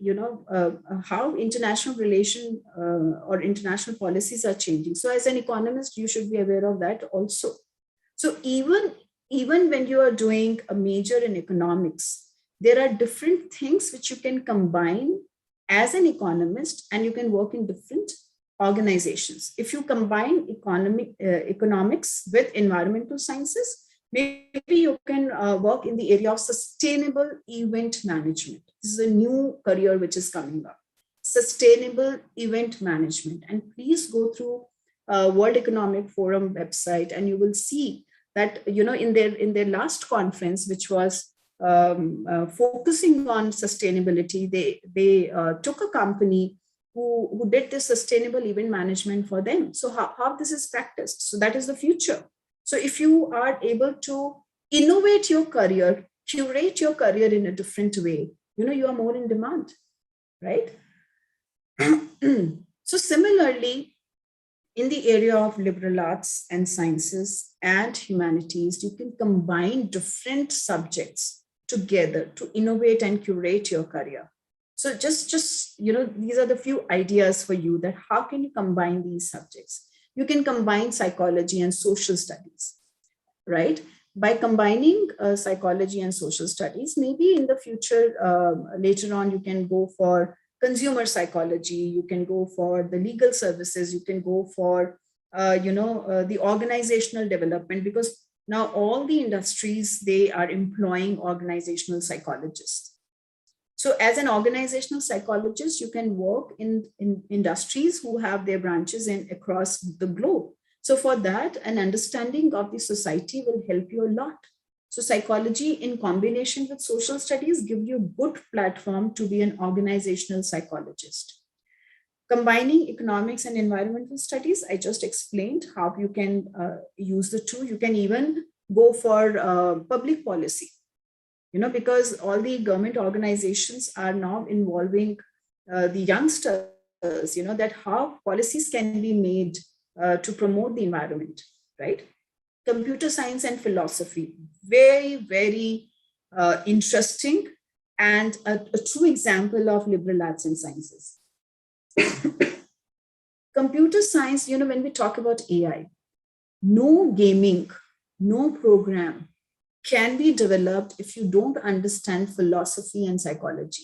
[SPEAKER 2] how international relation or international policies are changing. So as an economist, you should be aware of that also. So even when you are doing a major in economics, there are different things which you can combine as an economist, and you can work in different organizations. If you combine economics with environmental sciences, maybe you can work in the area of sustainable event management. This is a new career which is coming up. Sustainable event management. And please go through World Economic Forum website, and you will see that in their last conference, which was focusing on sustainability, they took a company who did this sustainable event management for them. So how this is practiced? So that is the future. So if you are able to innovate your career, curate your career in a different way, you are more in demand, right? So similarly, in the area of liberal arts and sciences and humanities, you can combine different subjects together to innovate and curate your career. So just these are the few ideas for you that how can you combine these subjects? You can combine psychology and social studies, right? By combining psychology and social studies, maybe in the future, later on, you can go for consumer psychology, you can go for the legal services, you can go for, the organizational development, because now all the industries, they are employing organizational psychologists. So as an organizational psychologist, you can work in industries who have their branches across the globe. So for that, an understanding of the society will help you a lot. So psychology in combination with social studies give you a good platform to be an organizational psychologist. Combining economics and environmental studies, I just explained how you can use the two. You can even go for public policy, because all the government organizations are now involving the youngsters, that how policies can be made to promote the environment, right? Computer science and philosophy, very, very interesting, and a true example of liberal arts and sciences. Computer science, when we talk about AI, no gaming, no program can be developed if you don't understand philosophy and psychology.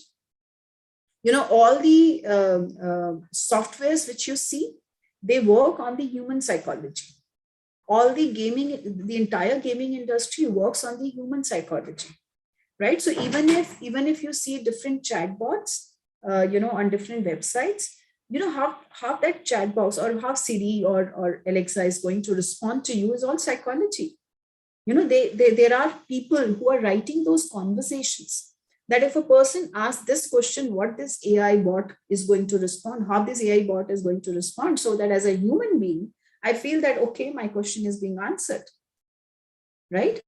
[SPEAKER 2] All the softwares which you see, they work on the human psychology. All the the entire gaming industry works on the human psychology, right? So even if you see different chatbots, on different websites, how that chatbox or how Siri or Alexa is going to respond to you is all psychology. There are people who are writing those conversations, that if a person asks this question, what this AI bot is going to respond, how this AI bot is going to respond, so that as a human being, I feel that, okay, my question is being answered. right?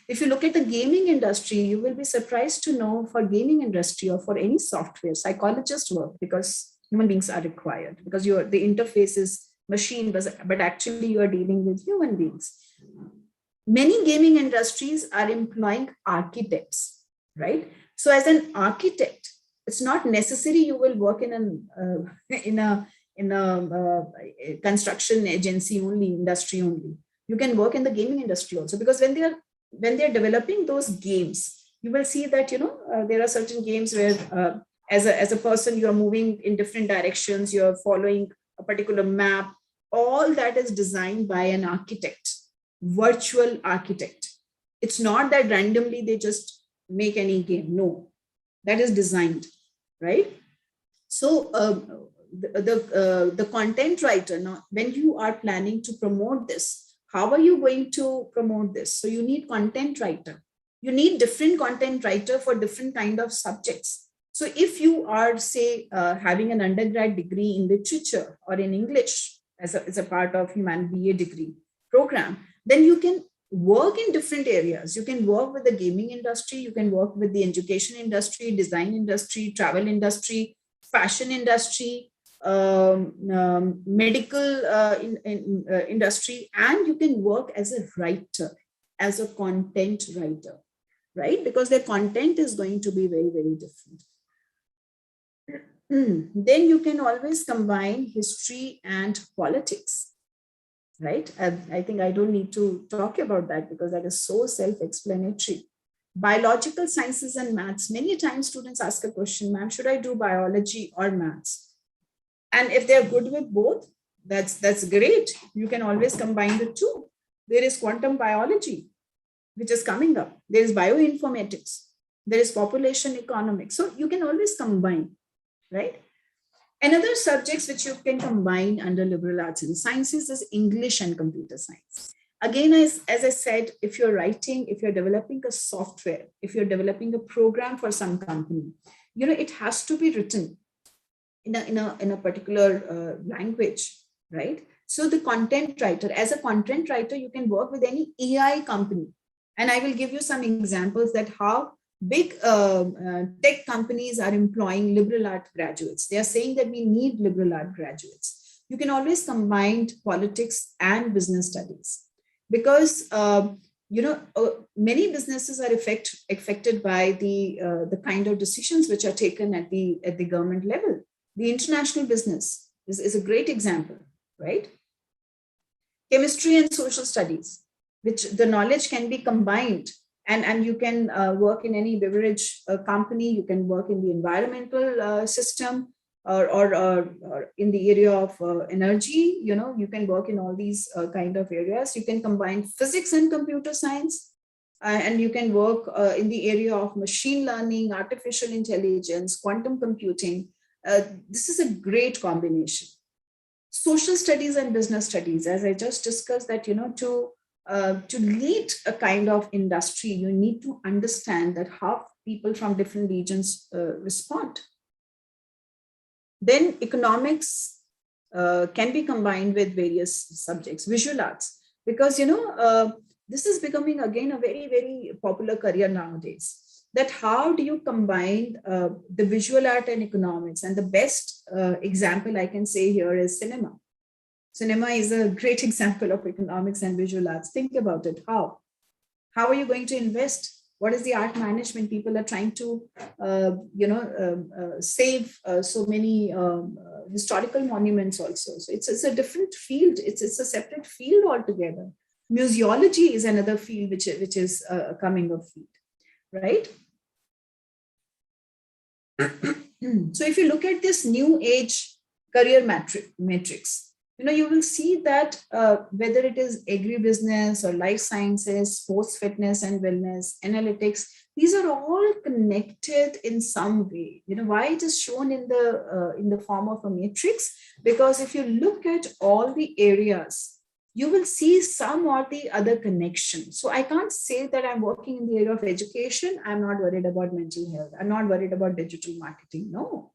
[SPEAKER 2] If you look at the gaming industry, you will be surprised to know for gaming industry or for any software, psychologists work because human beings are required because the interface is machine, but actually you are dealing with human beings. Many gaming industries are employing architects, right? So as an architect, it's not necessary you will work in a construction agency only, industry only. You can work in the gaming industry also, because when they're developing those games, you will see that there are certain games where as a person you're moving in different directions, you're following a particular map. All that is designed by an architect, virtual architect. It's not that randomly they just make any game. No, that is designed, right? So the content writer, now when you are planning to promote this, how are you going to promote this? So you need content writer. You need different content writer for different kind of subjects. So if you are, say, having an undergrad degree in literature or in English as a part of BA degree program, then you can work in different areas. You can work with the gaming industry, you can work with the education industry, design industry, travel industry, fashion industry, medical industry, and you can work as a writer, as a content writer, right? Because their content is going to be very, very different. Then you can always combine history and politics, right? I think I don't need to talk about that because that is so self-explanatory. Biological sciences and maths. Many times students ask a question, ma'am, should I do biology or maths? And if they're good with both, that's great. You can always combine the two. There is quantum biology, which is coming up. There is bioinformatics. There is population economics. So you can always combine, right? Another subjects which you can combine under liberal arts and sciences is English and computer science. Again, as I said, if you're writing, if you're developing a software, if you're developing a program for some company, it has to be written in a particular language, right? So the content writer, as a content writer, you can work with any AI company. And I will give you some examples that how big tech companies are employing liberal art graduates. They are saying that we need liberal art graduates. You can always combine politics and business studies because many businesses are affected by the kind of decisions which are taken at the government level. The international business is a great example, right? Chemistry and social studies, which the knowledge can be combined. And you can work in any beverage company, you can work in the environmental system or in the area of energy, you can work in all these kind of areas. You can combine physics and computer science, and you can work in the area of machine learning, artificial intelligence, quantum computing. This is a great combination. Social studies and business studies, as I just discussed that, to lead a kind of industry, you need to understand that how people from different regions respond. Then economics can be combined with various subjects, visual arts, because, this is becoming again a very, very popular career nowadays. That how do you combine the visual art and economics? And the best example I can say here is cinema. Cinema is a great example of economics and visual arts. Think about it. How are you going to invest? What is the art management? People are trying to, save so many historical monuments also. So it's a different field. It's a separate field altogether. Museology is another field which is a coming of field, right? So if you look at this new age career matrix, you will see that whether it is agribusiness or life sciences, sports, fitness and wellness, analytics, these are all connected in some way. Why it is shown in the form of a matrix? Because if you look at all the areas, you will see some or the other connection. So I can't say that I'm working in the area of education, I'm not worried about mental health, I'm not worried about digital marketing. No.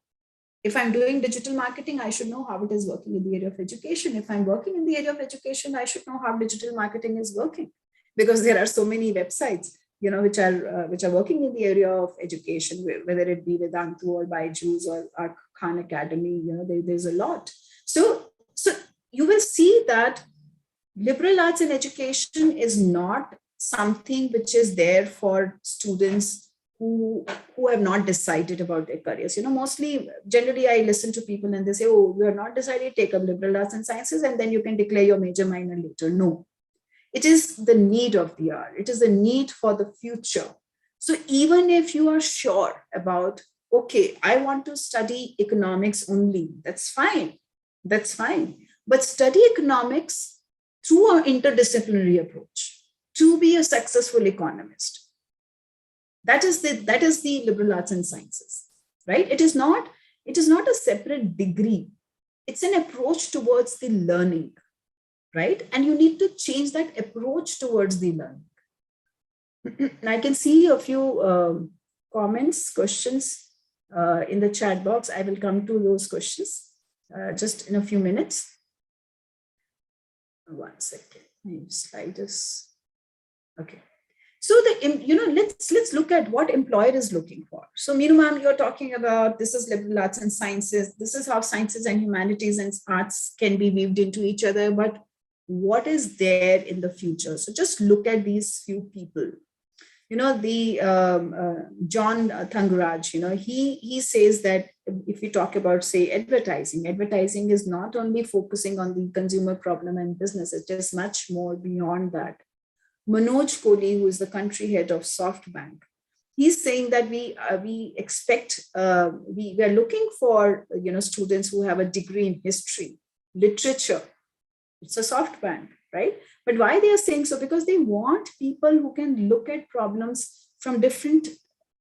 [SPEAKER 2] If I'm doing digital marketing, I should know how it is working in the area of education. If I'm working in the area of education, I should know how digital marketing is working. because there are so many websites, which are working in the area of education, whether it be Vedantu or Byju's or Khan Academy. There's a lot. So you will see that liberal arts in education is not something which is there for students who have not decided about their careers. Generally I listen to people and they say, oh, you are not decided, take up liberal arts and sciences and then you can declare your major minor later. No, it is the need of the hour. It is the need for the future. So even if you are sure about, okay, I want to study economics only, that's fine. That's fine. But study economics through an interdisciplinary approach to be a successful economist. That is the liberal arts and sciences, right? It is not a separate degree. It's an approach towards the learning, right? And you need to change that approach towards the learning. I can see a few comments, questions in the chat box. I will come to those questions just in a few minutes. 1 second. My slide is okay. So let's look at what employer is looking for. So Meenu ma'am, you're talking about this is liberal arts and sciences. This is how sciences and humanities and arts can be weaved into each other. But what is there in the future? So just look at these few people. John Thangaraj, he says that if we talk about, say, advertising is not only focusing on the consumer problem and business, it is much more beyond that. Manoj Kohli, who is the country head of SoftBank, he's saying that we are looking for, students who have a degree in history, literature. It's a SoftBank, right? But why they are saying so? Because they want people who can look at problems from different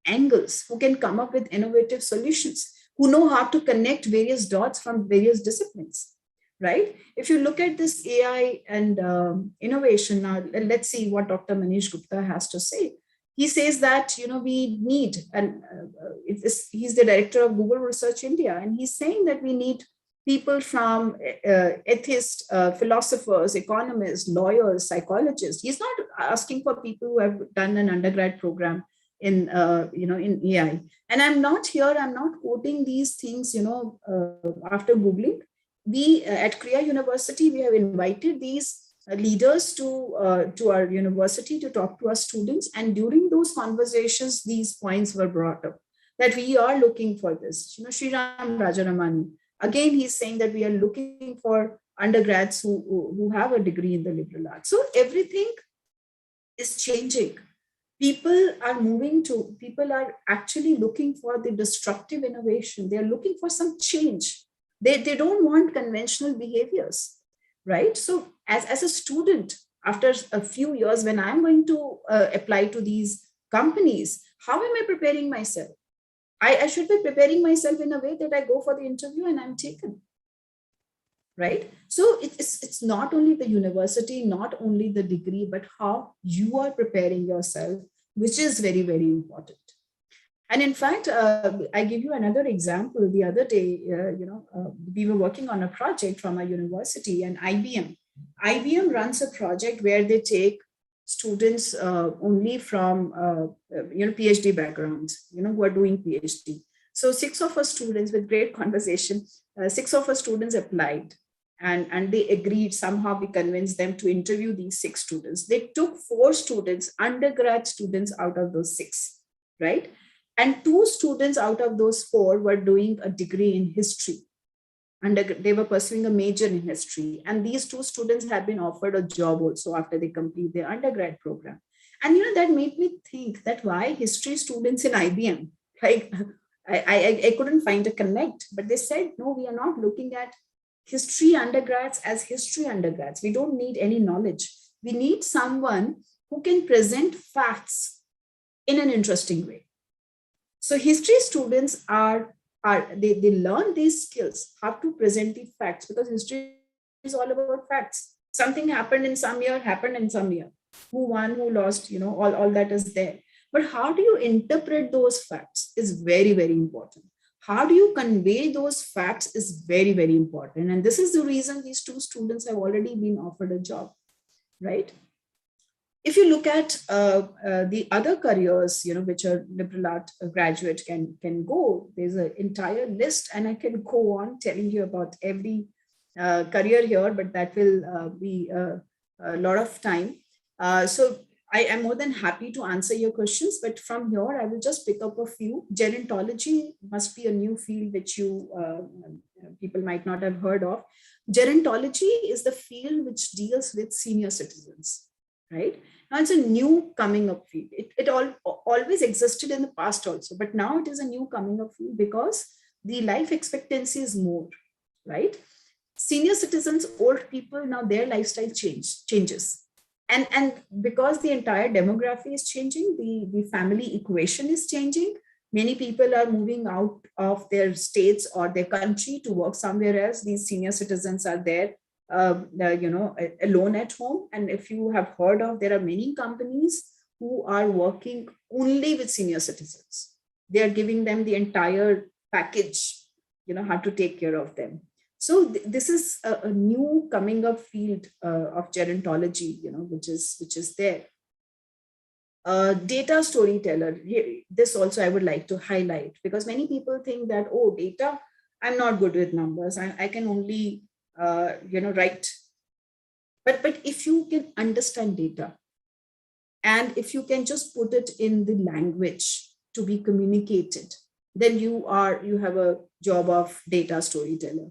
[SPEAKER 2] angles, who can come up with innovative solutions, who know how to connect various dots from various disciplines, right? If you look at this AI and innovation, now let's see what Dr. Manish Gupta has to say. He says that, we need, and he's the director of Google Research India, and he's saying that we need people from ethicists, philosophers, economists, lawyers, psychologists. He's not asking for people who have done an undergrad program in AI. And I'm not quoting these things, after Googling. We at Kriya University, we have invited these leaders to our university to talk to our students. And during those conversations, these points were brought up that we are looking for this. Sriram Rajaramani, again, he's saying that we are looking for undergrads who have a degree in the liberal arts. So everything is changing. People are actually looking for the disruptive innovation. They're looking for some change. They don't want conventional behaviors, right? So as a student, after a few years, when I'm going to apply to these companies, how am I preparing myself? I should be preparing myself in a way that I go for the interview and I'm taken, right? So it's not only the university, not only the degree, but how you are preparing yourself, which is very, very important. And in fact, I give you another example. The other day, we were working on a project from a university, and IBM runs a project where they take students only from PhD backgrounds, who are doing PhD. So 6 of our students, with great conversation, 6 of our students applied, and they agreed. Somehow we convinced them to interview these 6 students. They took 4 students, undergrad students, out of those 6, right? And 2 students out of those 4 were doing a degree in history. And they were pursuing a major in history. And these 2 students had been offered a job also after they complete their undergrad program. And that made me think that why history students in IBM, like I couldn't find a connect, but they said, no, we are not looking at history undergrads as history undergrads. We don't need any knowledge. We need someone who can present facts in an interesting way. So history students they learn these skills, how to present the facts, because history is all about facts. Something happened in some year. Who won, who lost, all that is there. But how do you interpret those facts is very, very important. How do you convey those facts is very, very important. And this is the reason these 2 students have already been offered a job, right? If you look at the other careers, which a liberal art graduate can go, there's an entire list, and I can go on telling you about every career here, but that will be a lot of time. So I am more than happy to answer your questions, but from here I will just pick up a few. Gerontology must be a new field which people might not have heard of. Gerontology is the field which deals with senior citizens, right? Now it's a new coming up field. It always existed in the past also, but now it is a new coming up field because the life expectancy is more, right? Senior citizens, old people, now their lifestyle changes. And because the entire demography is changing, the family equation is changing. Many people are moving out of their states or their country to work somewhere else. These senior citizens are there, alone at home. And if you have heard of, there are many companies who are working only with senior citizens. They are giving them the entire package, how to take care of them. So this is a new coming up field of gerontology, which is there. Data storyteller. This also I would like to highlight, because many people think that, oh, data, I'm not good with numbers. I can only, write. But if you can understand data, and if you can just put it in the language to be communicated, then you have a job of data storyteller.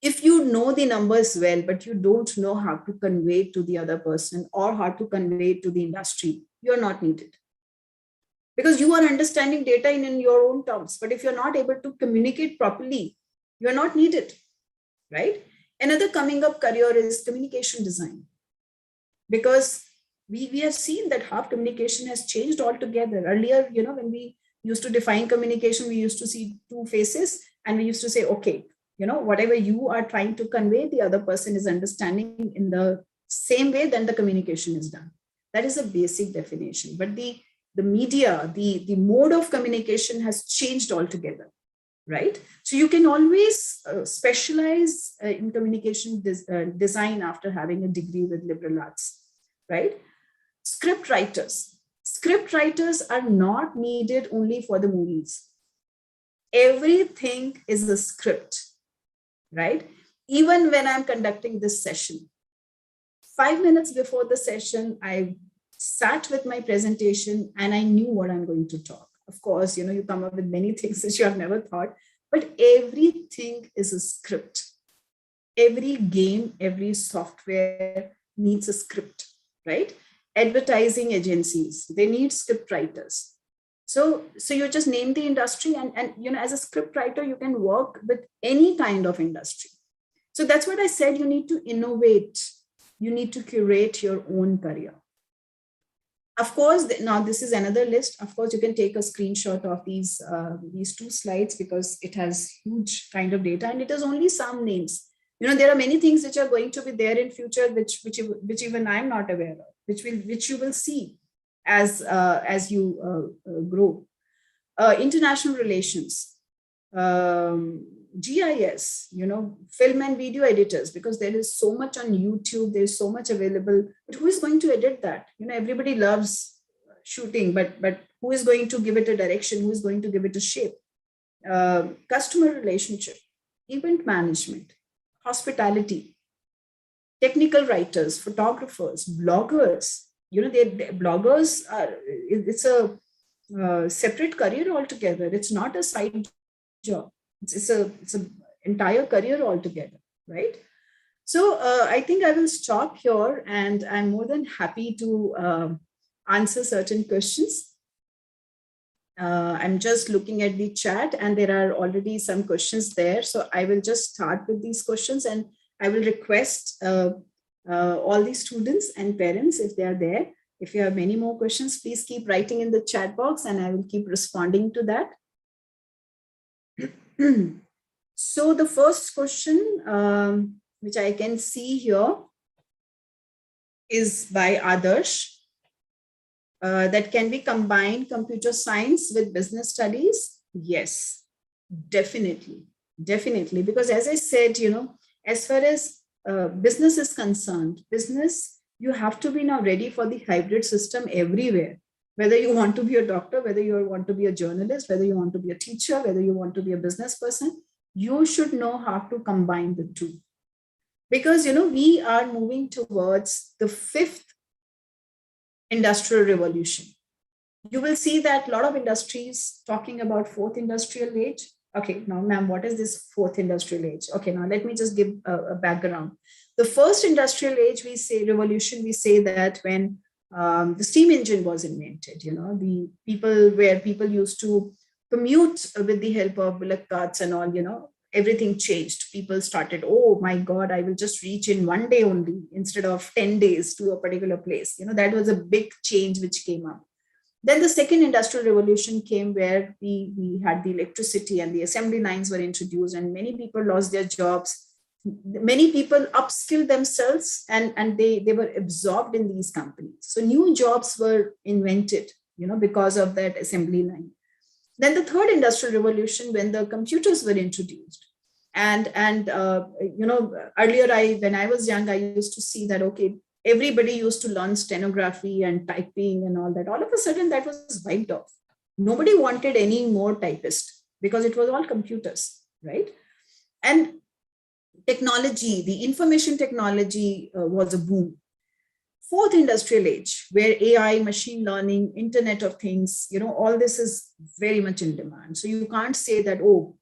[SPEAKER 2] If you know the numbers well, but you don't know how to convey it to the other person or how to convey it to the industry, you're not needed. Because you are understanding data in your own terms. But if you're not able to communicate properly, you're not needed, right? Another coming up career is communication design. Because we have seen that how communication has changed altogether. Earlier, when we used to define communication, we used to see two faces and we used to say, okay, whatever you are trying to convey, the other person is understanding in the same way, then the communication is done. That is a basic definition. But the media, the mode of communication has changed altogether, right? So you can always specialize in communication design after having a degree with liberal arts, right? Script writers. Script writers are not needed only for the movies. Everything is a script, right? Even when I'm conducting this session, 5 minutes before the session, I sat with my presentation and I knew what I'm going to talk. Of course, you come up with many things that you have never thought, but everything is a script. Every game, every software needs a script, right? Advertising agencies, they need script writers. So you just name the industry and as a script writer, you can work with any kind of industry. So that's what I said, you need to innovate. You need to curate your own career. Of course, now this is another list. Of course, you can take a screenshot of these two slides because it has huge kind of data and it is only some names. There are many things which are going to be there in future, which even I'm not aware of, which you will see as you grow. International relations, GIS, film and video editors, because there is so much on YouTube, there's so much available, but who is going to edit that? Everybody loves shooting, but who is going to give it a direction? Who is going to give it a shape? Customer relationship, event management, hospitality, technical writers, photographers, bloggers. Bloggers it's a separate career altogether. It's not a side job. It's a entire career altogether, right? So I think I will stop here, and I'm more than happy to answer certain questions. I'm just looking at the chat, and there are already some questions there. So I will just start with these questions, and I will request all the students and parents, if they are there, if you have many more questions, please keep writing in the chat box and I will keep responding to that. So the first question, which I can see here, is by Adarsh. That can be combined computer science with business studies? Yes, definitely. Because as I said, as far as business is concerned, business You have to be now ready for the hybrid system everywhere. Whether you want to be a doctor, whether you want to be a journalist, whether you want to be a teacher, whether you want to be a business person, you should know how to combine the two. Because, we are moving towards the fifth industrial revolution. You will see that a lot of industries talking about fourth industrial age. Okay, now, ma'am, what is this fourth industrial age? Okay, now let me just give a background. The first industrial age, revolution, we say that when the steam engine was invented, the people used to commute with the help of bullock carts and all, everything changed. People started, oh my God, I will just reach in one day only instead of 10 days to a particular place. That was a big change which came up. Then the second industrial revolution came where we had the electricity and the assembly lines were introduced and many people lost their jobs. Many people upskilled themselves and they were absorbed in these companies. So new jobs were invented, because of that assembly line. Then the third industrial revolution, when the computers were introduced. And earlier when I was young, I used to see that, okay, everybody used to learn stenography and typing and all that. All of a sudden that was wiped off. Nobody wanted any more typists because it was all computers, right? And technology, the information technology was a boom. Fourth industrial age, where AI, machine learning, Internet of Things, all this is very much in demand. So you can't say that, oh,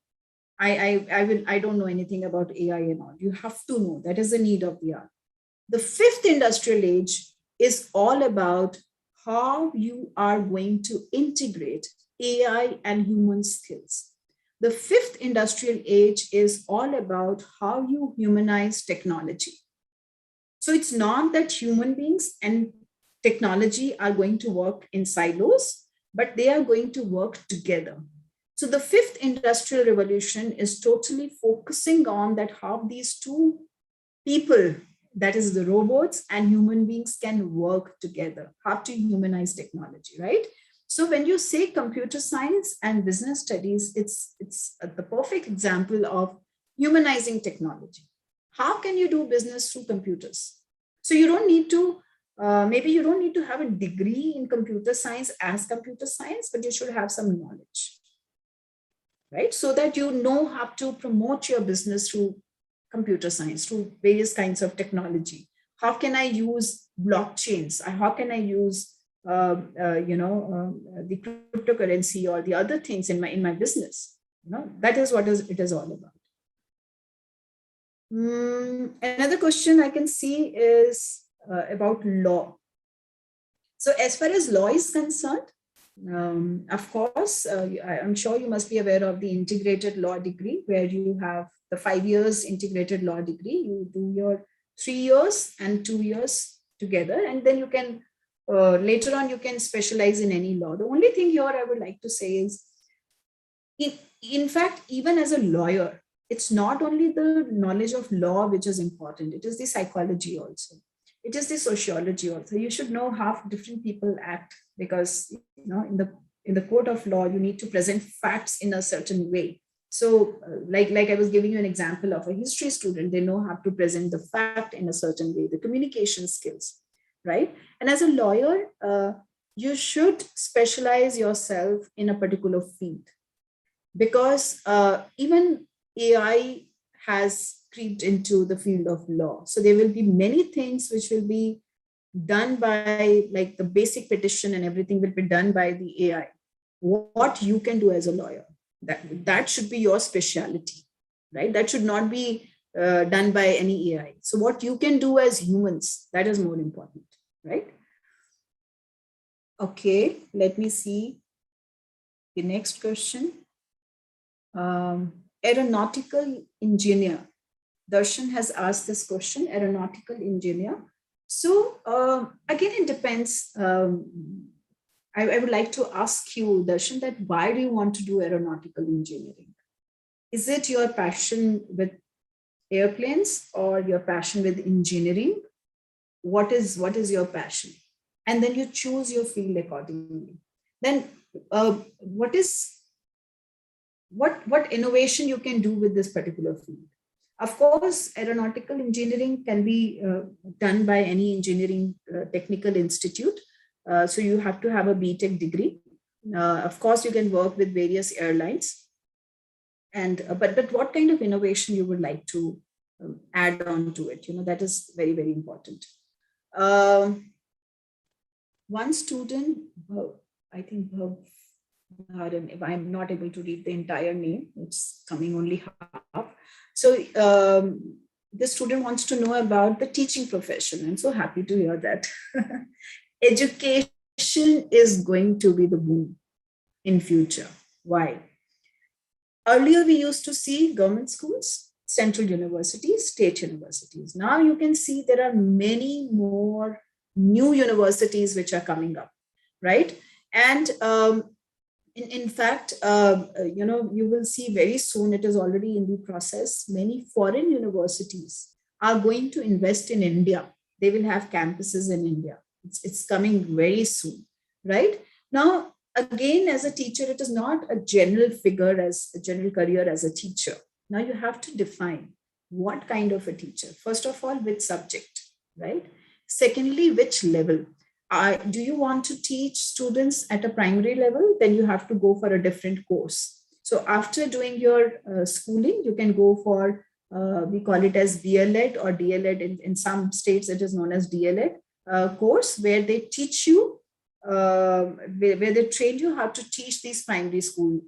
[SPEAKER 2] I don't know anything about AI and all. You have to know. That is the need of the hour. The fifth industrial age is all about how you are going to integrate AI and human skills. The fifth industrial age is all about how you humanize technology. So it's not that human beings and technology are going to work in silos, but they are going to work together. So the fifth industrial revolution is totally focusing on that how these two people, that is the robots and human beings, can work together, how to humanize technology, right? So when you say computer science and business studies, it's the perfect example of humanizing technology. How can you do business through computers? So you don't need to, maybe you don't need to have a degree in computer science as computer science, but you should have some knowledge, right? So that you know how to promote your business through computer science, through various kinds of technology. How can I use blockchains? How can I use the cryptocurrency or the other things in my business? That is what it is all about. Another question I can see is about law. So as far as law is concerned, of course, I'm sure you must be aware of the integrated law degree, where you have the 5 years integrated law degree. You do your 3 years and 2 years together, and then you can later on you can specialize in any law. The only thing here I would like to say is, in fact, even as a lawyer, it's not only the knowledge of law which is important. It is the psychology also. It is the sociology also. You should know how different people act, because in the court of law, you need to present facts in a certain way. So like I was giving you an example of a history student, they know how to present the fact in a certain way, the communication skills, right? And as a lawyer, you should specialize yourself in a particular field, because even AI has creeped into the field of law. So there will be many things which will be done by, like the basic petition and everything will be done by the AI. What you can do as a lawyer, that should be your specialty, right? That should not be done by any AI. So what you can do as humans, that is more important, right? Okay, let me see the next question. Aeronautical engineer. Darshan has asked this question, aeronautical engineer. So again, it depends. I would like to ask you, Darshan, that why do you want to do aeronautical engineering? Is it your passion with airplanes or your passion with engineering? What is your passion? And then you choose your field accordingly. Then what innovation you can do with this particular field? Of course, aeronautical engineering can be done by any engineering technical institute. So you have to have a BTech degree. Of course, you can work with various airlines. And but what kind of innovation you would like to add on to it? That is very, very important. One student, I think, if I'm not able to read the entire name, it's coming only half. So the student wants to know about the teaching profession. I'm so happy to hear that. Education is going to be the boom in future. Why? Earlier, we used to see government schools, central universities, state universities. Now you can see there are many more new universities which are coming up, right? And in fact, you will see very soon, it is already in the process, many foreign universities are going to invest in India. They will have campuses in India. It's coming very soon, right? Now, again, as a teacher, it is not a general figure as a general career as a teacher. Now you have to define what kind of a teacher. First of all, which subject, right? Secondly, which level. Do you want to teach students at a primary level? Then you have to go for a different course. So after doing your schooling, you can go for, we call it as BLEd or DLEd. In some states, it is known as DLEd course, where they teach you, where they train you how to teach these primary school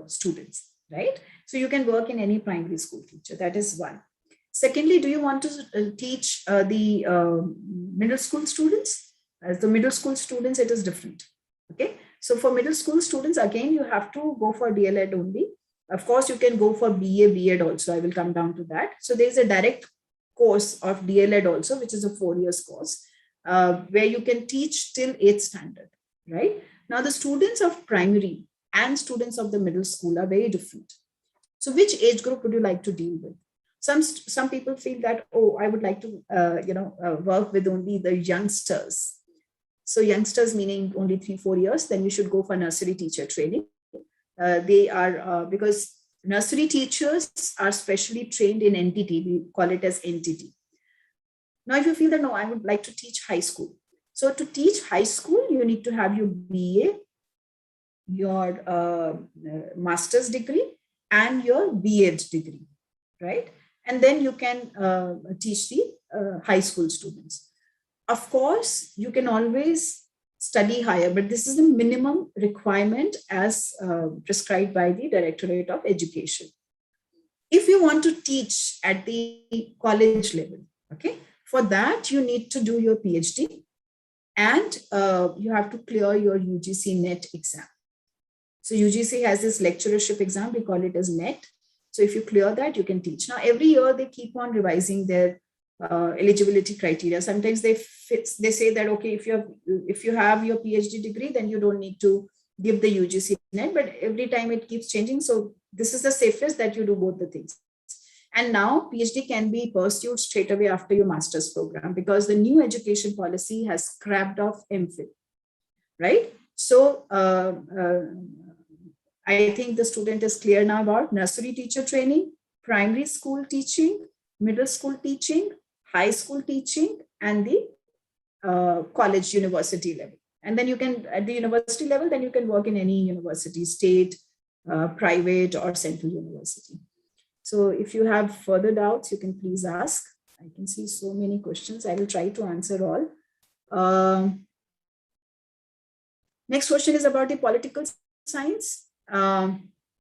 [SPEAKER 2] students, right? So you can work in any primary school teacher. That is one. Secondly, do you want to teach the middle school students? As the middle school students, it is different. Okay. So for middle school students, again, you have to go for DLEd only. Of course, you can go for BA, BEd also. I will come down to that. So there is a direct course of DLEd also, which is a 4 years course, where you can teach till 8th standard, right? Now, the students of primary and students of the middle school are very different. So which age group would you like to deal with? Some people feel that, oh, I would like to, work with only the youngsters. So youngsters meaning only 3-4 years, then you should go for nursery teacher training. They are, because nursery teachers are specially trained in NTT, we call it as NTT. Now, if you feel that, no, I would like to teach high school. So to teach high school, you need to have your BA, your master's degree, and your BEd degree, right? And then you can teach the high school students. Of course, you can always study higher, but this is the minimum requirement as prescribed by the Directorate of Education. If you want to teach at the college level, okay, for that you need to do your PhD, and you have to clear your UGC NET exam. So UGC has this lecturership exam, we call it as NET. So if you clear that, you can teach. Now, every year they keep on revising their eligibility criteria. Sometimes they say that, okay, if you have your PhD degree, then you don't need to give the UGC NET, but every time it keeps changing. So this is the safest, that you do both the things. And now PhD can be pursued straight away after your master's program, because the new education policy has scrapped off MPhil, right? So I think the student is clear now about nursery teacher training, primary school teaching, middle school teaching, high school teaching, and the college university level. And then you can, at the university level, then you can work in any university, state, private, or central university. So if you have further doubts, you can please ask. I can see so many questions. I will try to answer all. Next question is about the political science.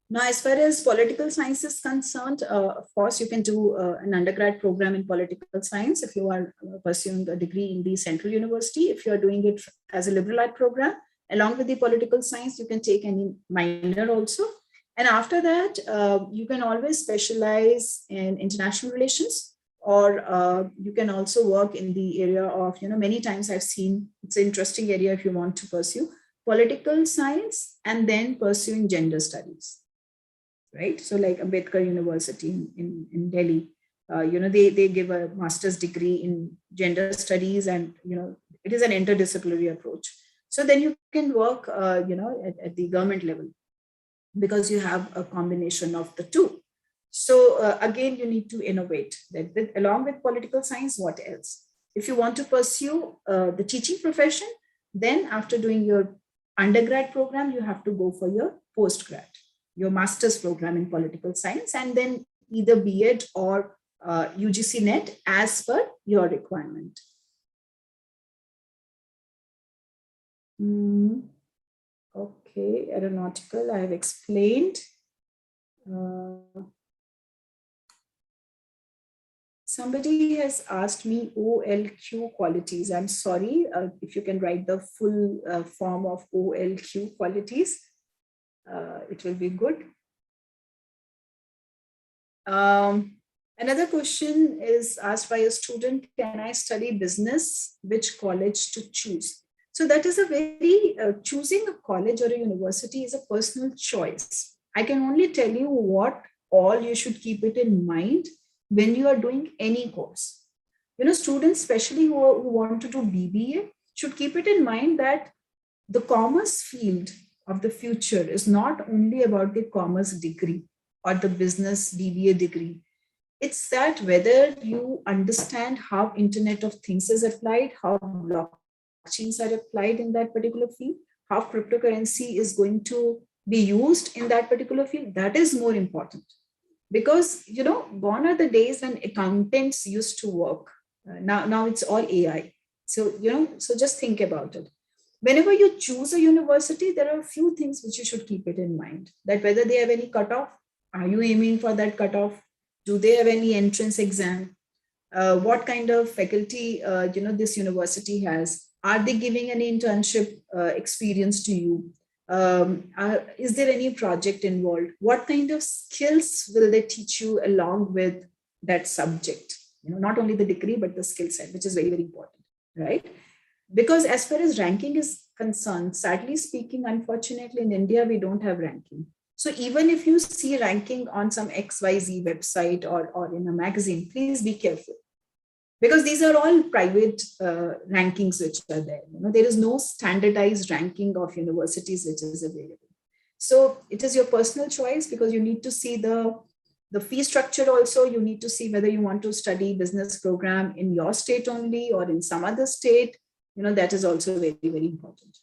[SPEAKER 2] Now, as far as political science is concerned, of course, you can do an undergrad program in political science if you are pursuing a degree in the Central University. If you are doing it as a liberal art program, along with the political science, you can take any minor also. And after that, you can always specialize in international relations, or you can also work in the area of, many times I've seen, it's an interesting area if you want to pursue political science and then pursuing gender studies. Right? So like Ambedkar University in Delhi, they give a master's degree in gender studies, and, it is an interdisciplinary approach. So then you can work, at the government level, because you have a combination of the two. So again, you need to innovate. Along with political science, what else? If you want to pursue the teaching profession, then after doing your undergrad program, you have to go for your postgrad, your master's program in political science, and then either B.Ed or UGC NET as per your requirement. Okay, aeronautical, I have explained. Somebody has asked me OLQ qualities. I'm sorry, if you can write the full form of OLQ qualities, it will be good. Another question is asked by a student, can I study business? Which college to choose? So that is a very, choosing a college or a university is a personal choice. I can only tell you what all you should keep it in mind when you are doing any course. Students, especially who want to do BBA, should keep it in mind that the commerce field of the future is not only about the commerce degree or the business BBA degree. It's that whether you understand how Internet of Things is applied, how blockchains are applied in that particular field, how cryptocurrency is going to be used in that particular field, that is more important. Because, gone are the days when accountants used to work. Now it's all AI. So, so just think about it. Whenever you choose a university, there are a few things which you should keep it in mind. That whether they have any cutoff, are you aiming for that cutoff? Do they have any entrance exam? What kind of faculty, this university has? Are they giving any internship experience to you? Is there any project involved? What kind of skills will they teach you along with that subject? Not only the degree, but the skill set, which is very, very important, right? Because as far as ranking is concerned, sadly speaking, unfortunately, in India, we don't have ranking. So even if you see ranking on some XYZ website or in a magazine, please be careful. Because these are all private rankings which are there. There is no standardized ranking of universities which is available. So it is your personal choice, because you need to see the fee structure also. You need to see whether you want to study business program in your state only or in some other state. That is also very, very important.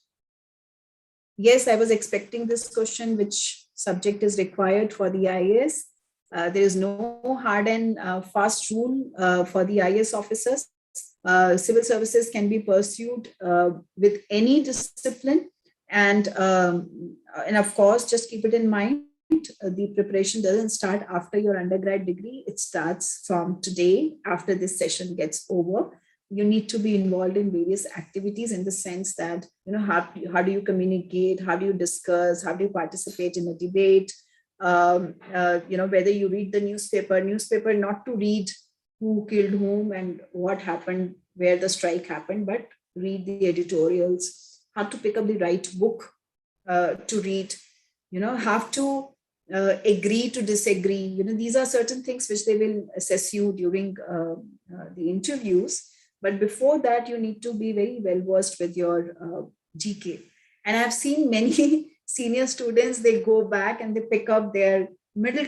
[SPEAKER 2] Yes, I was expecting this question, which subject is required for the IAS. There is no hard and fast rule for the IAS officers. Civil services can be pursued with any discipline. And of course, just keep it in mind, the preparation doesn't start after your undergrad degree. It starts from today, after this session gets over. You need to be involved in various activities, in the sense that, how do you communicate? How do you discuss? How do you participate in a debate? Whether you read the newspaper, not to read who killed whom and what happened, where the strike happened, but read the editorials, how to pick up the right book to read, have to agree to disagree. These are certain things which they will assess you during the interviews. But before that, you need to be very well versed with your GK. And I've seen many senior students, they go back and they pick up their middle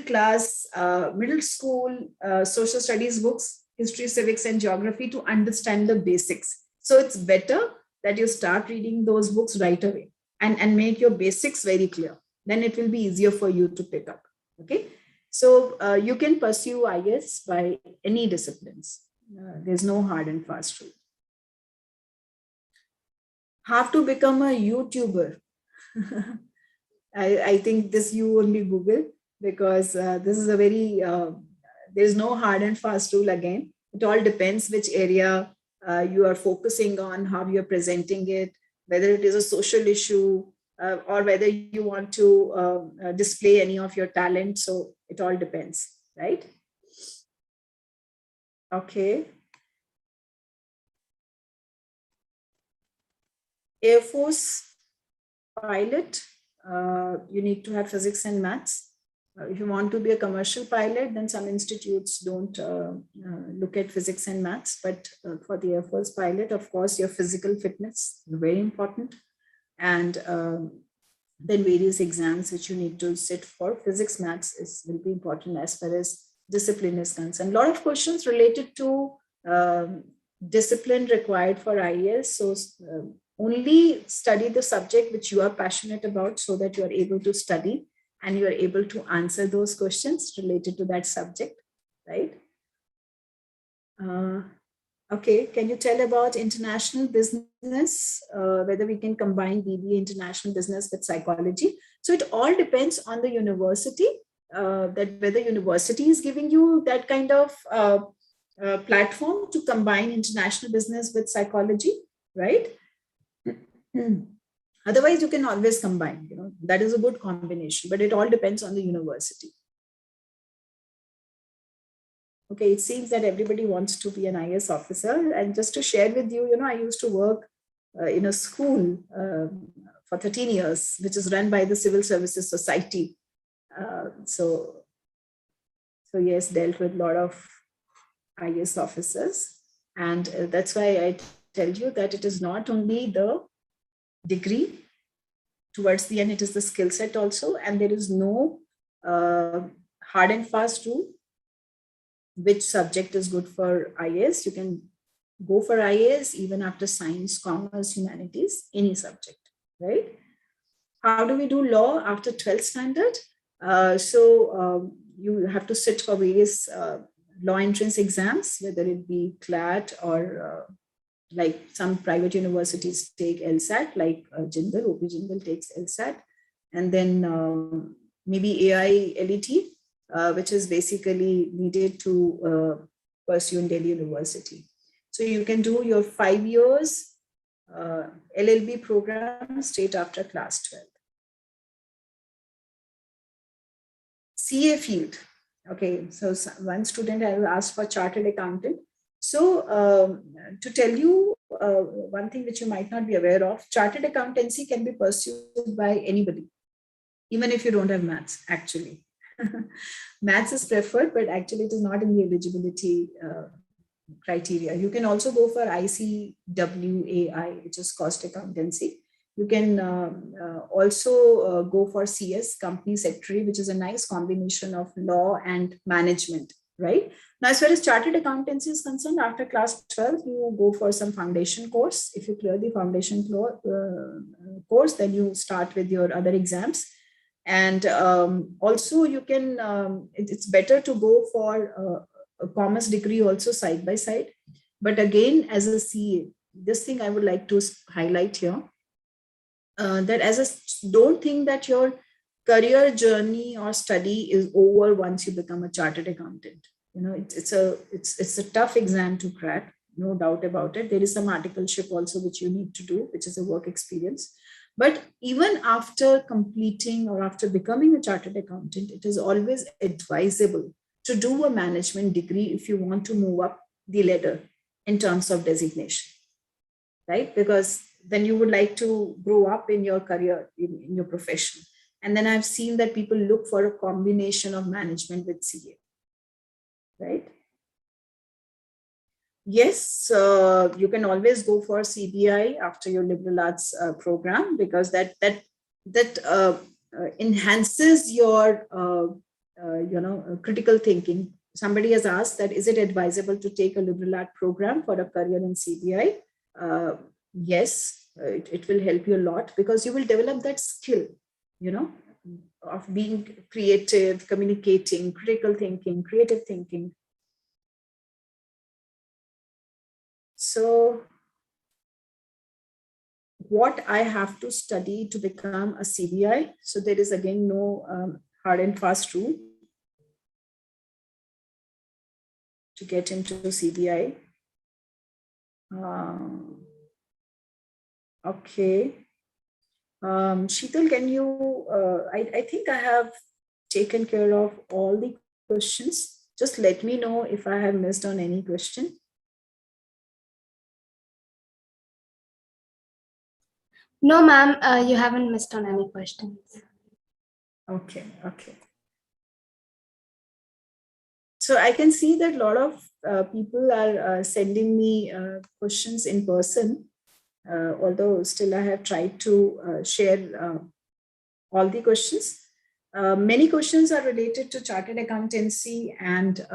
[SPEAKER 2] school social studies books, history, civics, and geography, to understand the basics. So it's better that you start reading those books right away and make your basics very clear. Then it will be easier for you to pick up. Okay. So you can pursue IAS by any disciplines. There's no hard and fast rule. How to become a YouTuber? I think this you only Google, because this is a very, there's no hard and fast rule again. It all depends which area you are focusing on, how you're presenting it, whether it is a social issue or whether you want to display any of your talent. So it all depends, right? Okay. Air Force pilot, you need to have physics and maths. If you want to be a commercial pilot, then some institutes don't look at physics and maths. But for the Air Force pilot, of course, your physical fitness is very important. And then various exams which you need to sit for. Physics, maths will be important as far as discipline is concerned. A lot of questions related to discipline required for IAS. So only study the subject which you are passionate about so that you are able to study and you are able to answer those questions related to that subject, right? Okay, can you tell about international business, whether we can combine BBA international business with psychology? So it all depends on the university, that whether university is giving you that kind of platform to combine international business with psychology, right? Otherwise, you can always combine, that is a good combination, but it all depends on the university. Okay, it seems that everybody wants to be an IAS officer. And just to share with you, I used to work in a school for 13 years, which is run by the Civil Services Society. So yes, dealt with a lot of IAS officers. And that's why I tell you that it is not only the degree, towards the end, it is the skill set also. And there is no hard and fast rule which subject is good for IAS. You can go for IAS even after science, commerce, humanities, any subject, right? How do we do law after 12th standard? You have to sit for various law entrance exams, whether it be CLAT or like some private universities take LSAT, like Jindal, OP Jindal takes LSAT, and then maybe AI LET, which is basically needed to pursue in Delhi University. So you can do your 5 years LLB program straight after class 12. CA field. Okay, so one student has asked for chartered accountant. So to tell you one thing which you might not be aware of, chartered accountancy can be pursued by anybody, even if you don't have maths, actually. Maths is preferred, but actually it is not in the eligibility criteria. You can also go for ICWAI, which is cost accountancy. You can also go for CS, company secretary, which is a nice combination of law and management, right? Now, as far as chartered accountancy is concerned, after class 12, you go for some foundation course. If you clear the foundation course, then you start with your other exams. And also you can, it's better to go for a commerce degree also side by side. But again, as a CA, this thing I would like to highlight here, that don't think that your career journey or study is over once you become a chartered accountant. It's a tough exam to crack, no doubt about it. There is some articleship also which you need to do, which is a work experience. But even after completing or after becoming a chartered accountant, it is always advisable to do a management degree if you want to move up the ladder in terms of designation, right? Because then you would like to grow up in your career, in your profession. And then I've seen that people look for a combination of management with CA, right? Yes, you can always go for CBI after your liberal arts program, because that enhances your critical thinking. Somebody has asked that, is it advisable to take a liberal art program for a career in CBI? Yes, it will help you a lot, because you will develop that skill, of being creative, communicating, critical thinking, creative thinking. So what I have to study to become a CBI? So there is again no hard and fast rule to get into CBI. Okay. Sheetal, can you, I think I have taken care of all the questions. Just let me know if I have missed on any question.
[SPEAKER 6] No, ma'am, you haven't missed on any questions.
[SPEAKER 2] Okay. So I can see that a lot of people are sending me questions in person, although still I have tried to share all the questions. Many questions are related to chartered accountancy and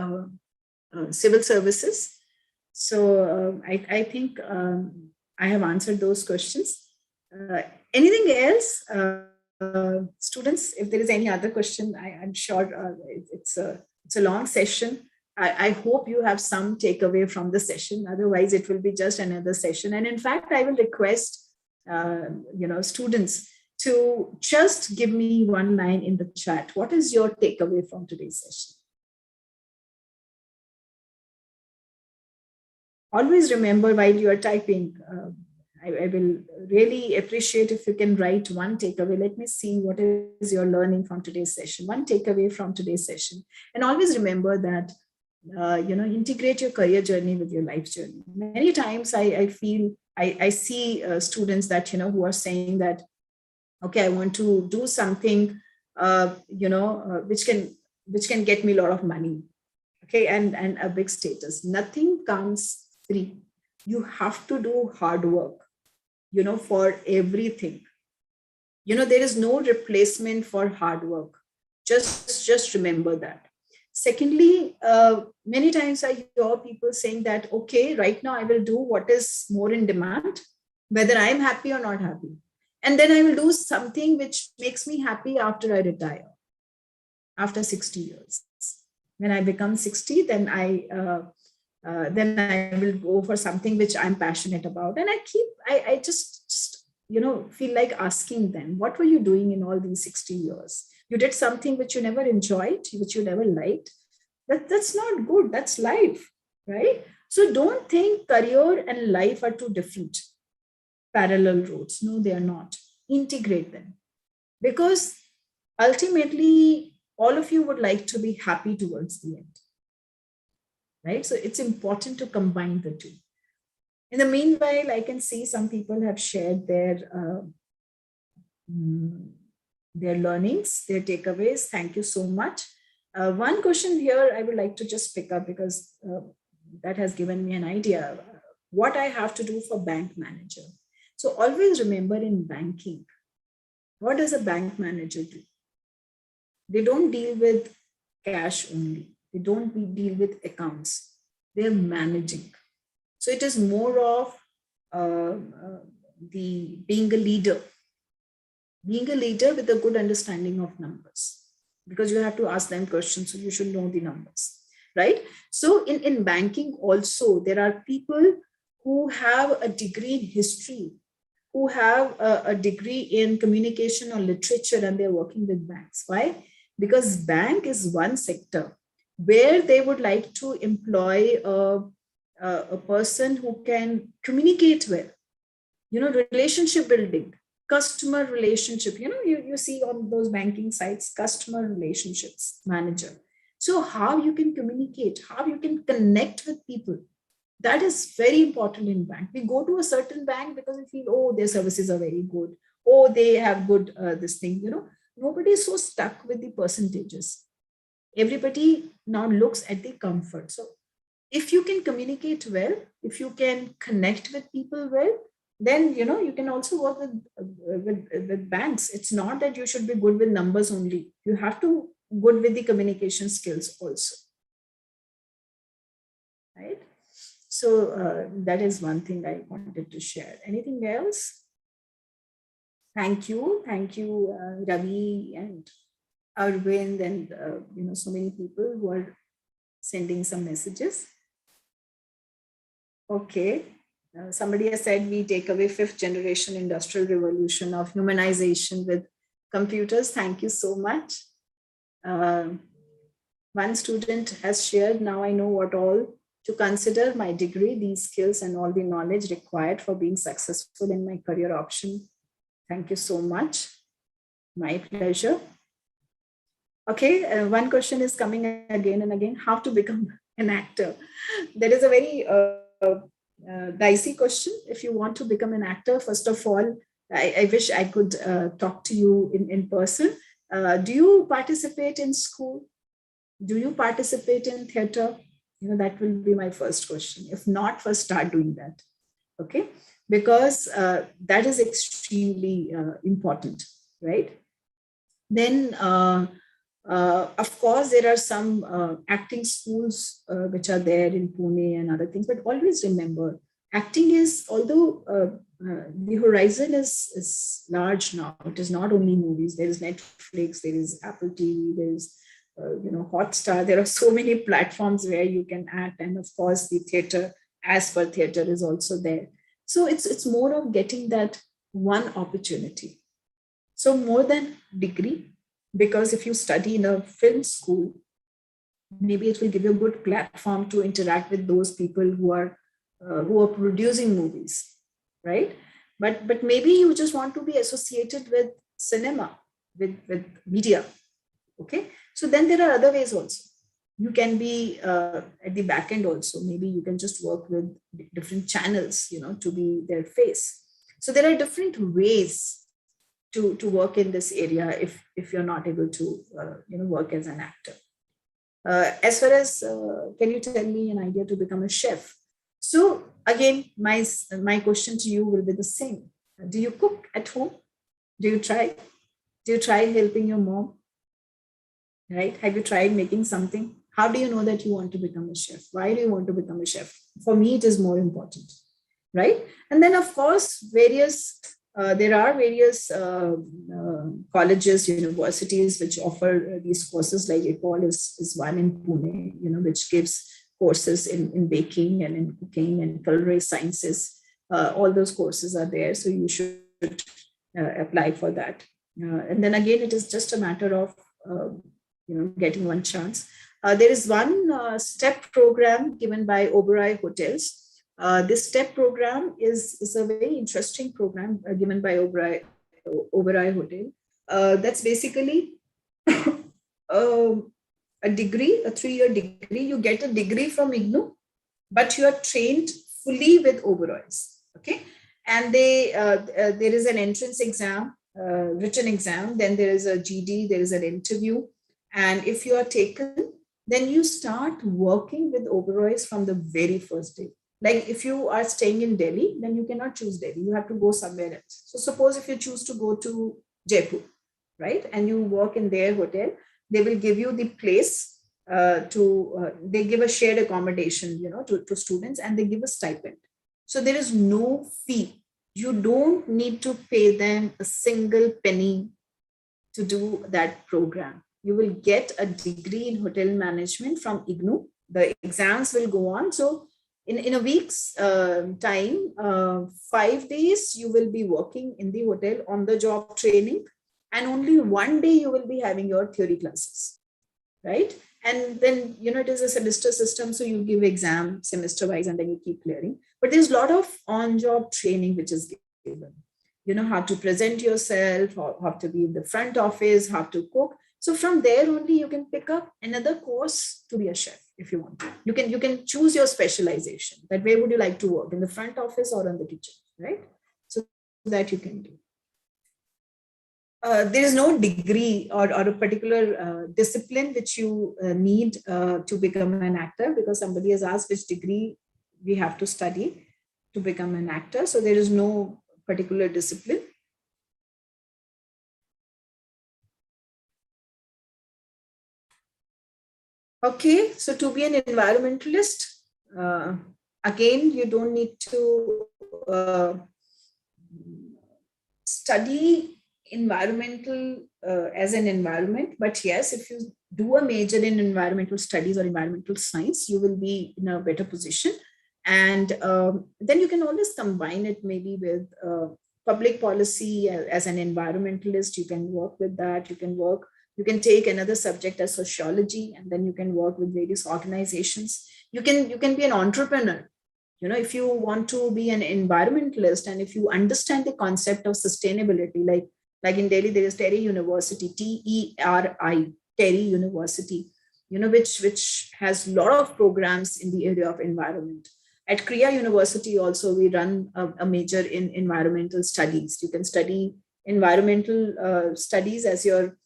[SPEAKER 2] civil services. So I think I have answered those questions. Anything else, students? If there is any other question, I'm sure it's a long session. I hope you have some takeaway from the session. Otherwise, it will be just another session. And in fact, I will request students to just give me one line in the chat. What is your takeaway from today's session? Always remember while you are typing, I will really appreciate if you can write one takeaway. Let me see what is your learning from today's session. One takeaway from today's session. And always remember that, integrate your career journey with your life journey. Many times I feel, I see students that, who are saying that, okay, I want to do something, which can get me a lot of money, okay, and a big status. Nothing comes free. You have to do hard work, for everything. There is no replacement for hard work. Just remember that. Secondly, many times I hear people saying that, okay, right now I will do what is more in demand, whether I'm happy or not happy. And then I will do something which makes me happy after I retire, after 60 years. When I become 60, then I will go for something which I'm passionate about. And I just feel like asking them, what were you doing in all these 60 years? You did something which you never enjoyed, which you never liked. That's not good. That's life, right? So don't think career and life are two different parallel roads. No, they are not. Integrate them. Because ultimately, all of you would like to be happy towards the end, right? So it's important to combine the two. In the meanwhile, I can see some people have shared their learnings, their takeaways. Thank you so much. One question here I would like to just pick up because that has given me an idea what I have to do for bank manager. So always remember in banking, what does a bank manager do? They don't deal with cash only. They don't deal with accounts. They're managing. So it is more of being a leader with a good understanding of numbers, because you have to ask them questions, so you should know the numbers, right? So in banking also, there are people who have a degree in history, who have a degree in communication or literature, and they're working with banks. Why? Because bank is one sector where they would like to employ a person who can communicate well, relationship building, customer relationship, you see on those banking sites, customer relationships manager. So how you can communicate, how you can connect with people, that is very important in bank. We go to a certain bank because we feel, oh, their services are very good. Oh, they have good this thing, Nobody is so stuck with the percentages. Everybody now looks at the comfort. So if you can communicate well, if you can connect with people well, then, you can also work with banks. It's not that you should be good with numbers only. You have to good with the communication skills also, right? So that is one thing I wanted to share. Anything else? Thank you, Ravi and Arvind and so many people who are sending some messages. Okay, somebody has said we take away 5th generation industrial revolution of humanization with computers. Thank you so much. One student has shared, now I know what all to consider my degree, these skills and all the knowledge required for being successful in my career option. Thank you so much. My pleasure. Okay, one question is coming again and again, how to become an actor? That is a very dicey question. If you want to become an actor, first of all, I wish I could talk to you in person. Do you participate in school? Do you participate in theater? That will be my first question. If not, first start doing that. Okay, because that is extremely important, right? Then, of course, there are some acting schools which are there in Pune and other things, but always remember, acting is, although the horizon is large now, it is not only movies, there is Netflix, there is Apple TV, there is Hotstar, there are so many platforms where you can act, and of course the theater, as per theater, is also there. So it's more of getting that one opportunity. So more than degree, because if you study in a film school, maybe it will give you a good platform to interact with those people who are producing movies, right? But maybe you just want to be associated with cinema, with media, okay? So then there are other ways also. You can be at the back end also. Maybe you can just work with different channels, to be their face. So there are different ways to work in this area if you're not able to work as an actor. As far as can you tell me an idea to become a chef? So again, my question to you will be the same. Do you cook at home? Do you try helping your mom? Right? Have you tried making something? How do you know that you want to become a chef? Why do you want to become a chef? For me, it is more important, right? And then, of course, there are various colleges, universities which offer these courses, like Ecole is one in Pune, which gives courses in baking and in cooking and culinary sciences. All those courses are there, so you should apply for that. And then again, it is just a matter of getting one chance. There is one STEP program given by Oberoi Hotels. This STEP program is a very interesting program given by Oberoi Hotel. That's basically a degree, a 3-year degree. You get a degree from IGNOU, but you are trained fully with Oberoi's. Okay, and there is an entrance exam, written exam. Then there is a GD. There is an interview, and if you are taken, then you start working with Oberoi's from the very first day. Like if you are staying in Delhi, then you cannot choose Delhi. You have to go somewhere else. So suppose if you choose to go to Jaipur, right, and you work in their hotel, they will give you the place they give a shared accommodation, to students, and they give a stipend. So there is no fee. You don't need to pay them a single penny to do that program. You will get a degree in hotel management from IGNOU. The exams will go on. So in a week's time, 5 days, you will be working in the hotel on the job training, and only 1 day you will be having your theory classes, right? And then, it is a semester system. So you give exam semester wise and then you keep clearing. But there's a lot of on-job training which is given. How to present yourself, how to be in the front office, how to cook. So from there only you can pick up another course to be a chef if you want to. You can choose your specialization. That where would you like to work, in the front office or in the kitchen, right? So that you can do. There is no degree or a particular discipline which you need to become an actor, because somebody has asked which degree we have to study to become an actor. So there is no particular discipline. Okay, so to be an environmentalist, again, you don't need to study environmental as an environment, but yes, if you do a major in environmental studies or environmental science, you will be in a better position. And then you can always combine it maybe with public policy. As an environmentalist, you can work with that. You can take another subject as sociology, and then you can work with various organizations. You can be an entrepreneur. If you want to be an environmentalist, and if you understand the concept of sustainability, like in Delhi, there is Terry University, TERI, Terry University, which has a lot of programs in the area of environment. At Kriya University also, we run a major in environmental studies. You can study environmental studies as your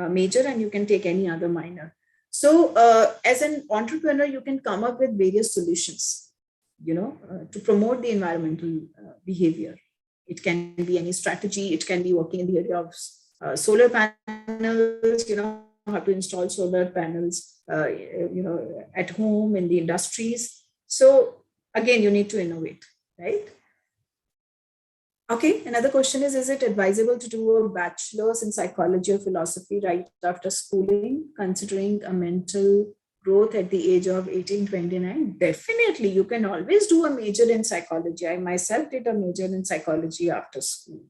[SPEAKER 2] major, and you can take any other minor. So as an entrepreneur, you can come up with various solutions, to promote the environmental behavior. It can be any strategy. It can be working in the area of solar panels, how to install solar panels, at home, in the industries. So again, you need to innovate, right? Okay, another question is it advisable to do a bachelor's in psychology or philosophy right after schooling, considering a mental growth at the age of 18, 29? Definitely, you can always do a major in psychology. I myself did a major in psychology after school.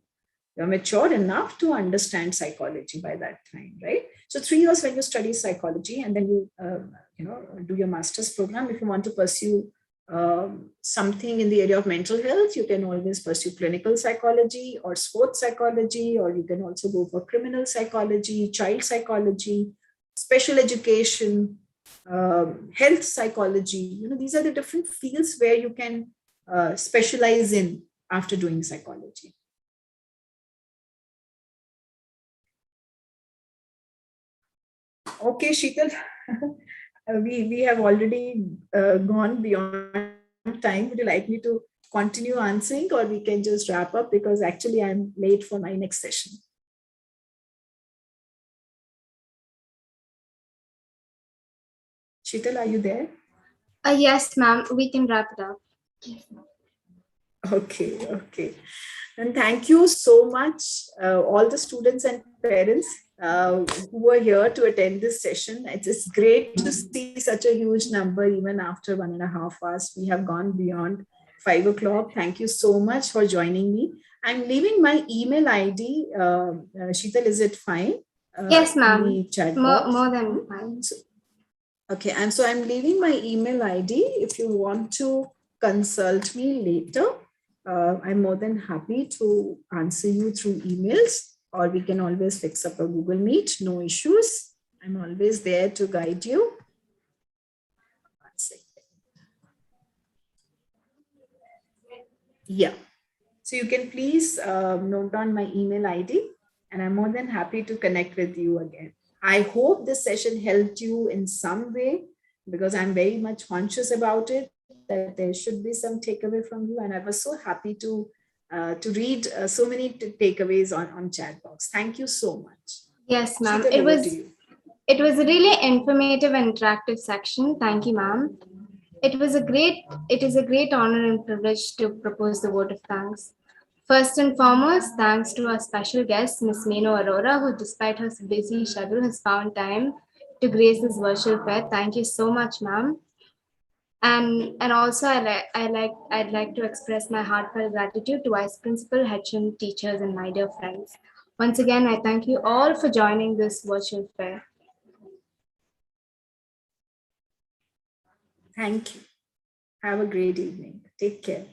[SPEAKER 2] You're mature enough to understand psychology by that time, right? So 3 years when you study psychology, and then you, do your master's program. If you want to pursue something in the area of mental health, you can always pursue clinical psychology or sports psychology, or you can also go for criminal psychology, child psychology, special education, health psychology. These are the different fields where you can specialize in after doing psychology. Okay, Sheetal, we have already gone beyond time. Would you like me to continue answering, or we can just wrap up, because actually I'm late for my next session? Sheetal, are you there?
[SPEAKER 6] Yes, ma'am, we can wrap it up.
[SPEAKER 2] Okay. And thank you so much, all the students and parents who were here to attend this session. It's great to see such a huge number even after 1.5 hours. We have gone beyond 5 o'clock. Thank you so much for joining me. I'm leaving my email ID. Sheetal, is it fine?
[SPEAKER 6] Yes, ma'am.
[SPEAKER 2] More
[SPEAKER 6] than fine.
[SPEAKER 2] Okay, and so I'm leaving my email ID. If you want to consult me later, I'm more than happy to answer you through emails, or we can always fix up a Google Meet, no issues. I'm always there to guide you. One second. Yeah, so you can please note down my email ID, and I'm more than happy to connect with you again. I hope this session helped you in some way, because I'm very much conscious about it, that there should be some takeaway from you. And I was so happy to read so many takeaways on chat box. Thank you so much.
[SPEAKER 6] Yes, ma'am.
[SPEAKER 2] Sheetal,
[SPEAKER 6] It was a really informative and interactive section. Thank you, ma'am. It is a great honor and privilege to propose the vote of thanks. First and foremost, thanks to our special guest, Ms.Meenu Arora, who despite her busy schedule has found time to grace this virtual fair. Thank you so much, ma'am. And also I'd like to express my heartfelt gratitude to Vice Principal, HM, teachers, and my dear friends. Once again, I thank you all for joining this virtual fair.
[SPEAKER 2] Thank you. Have a great evening. Take care.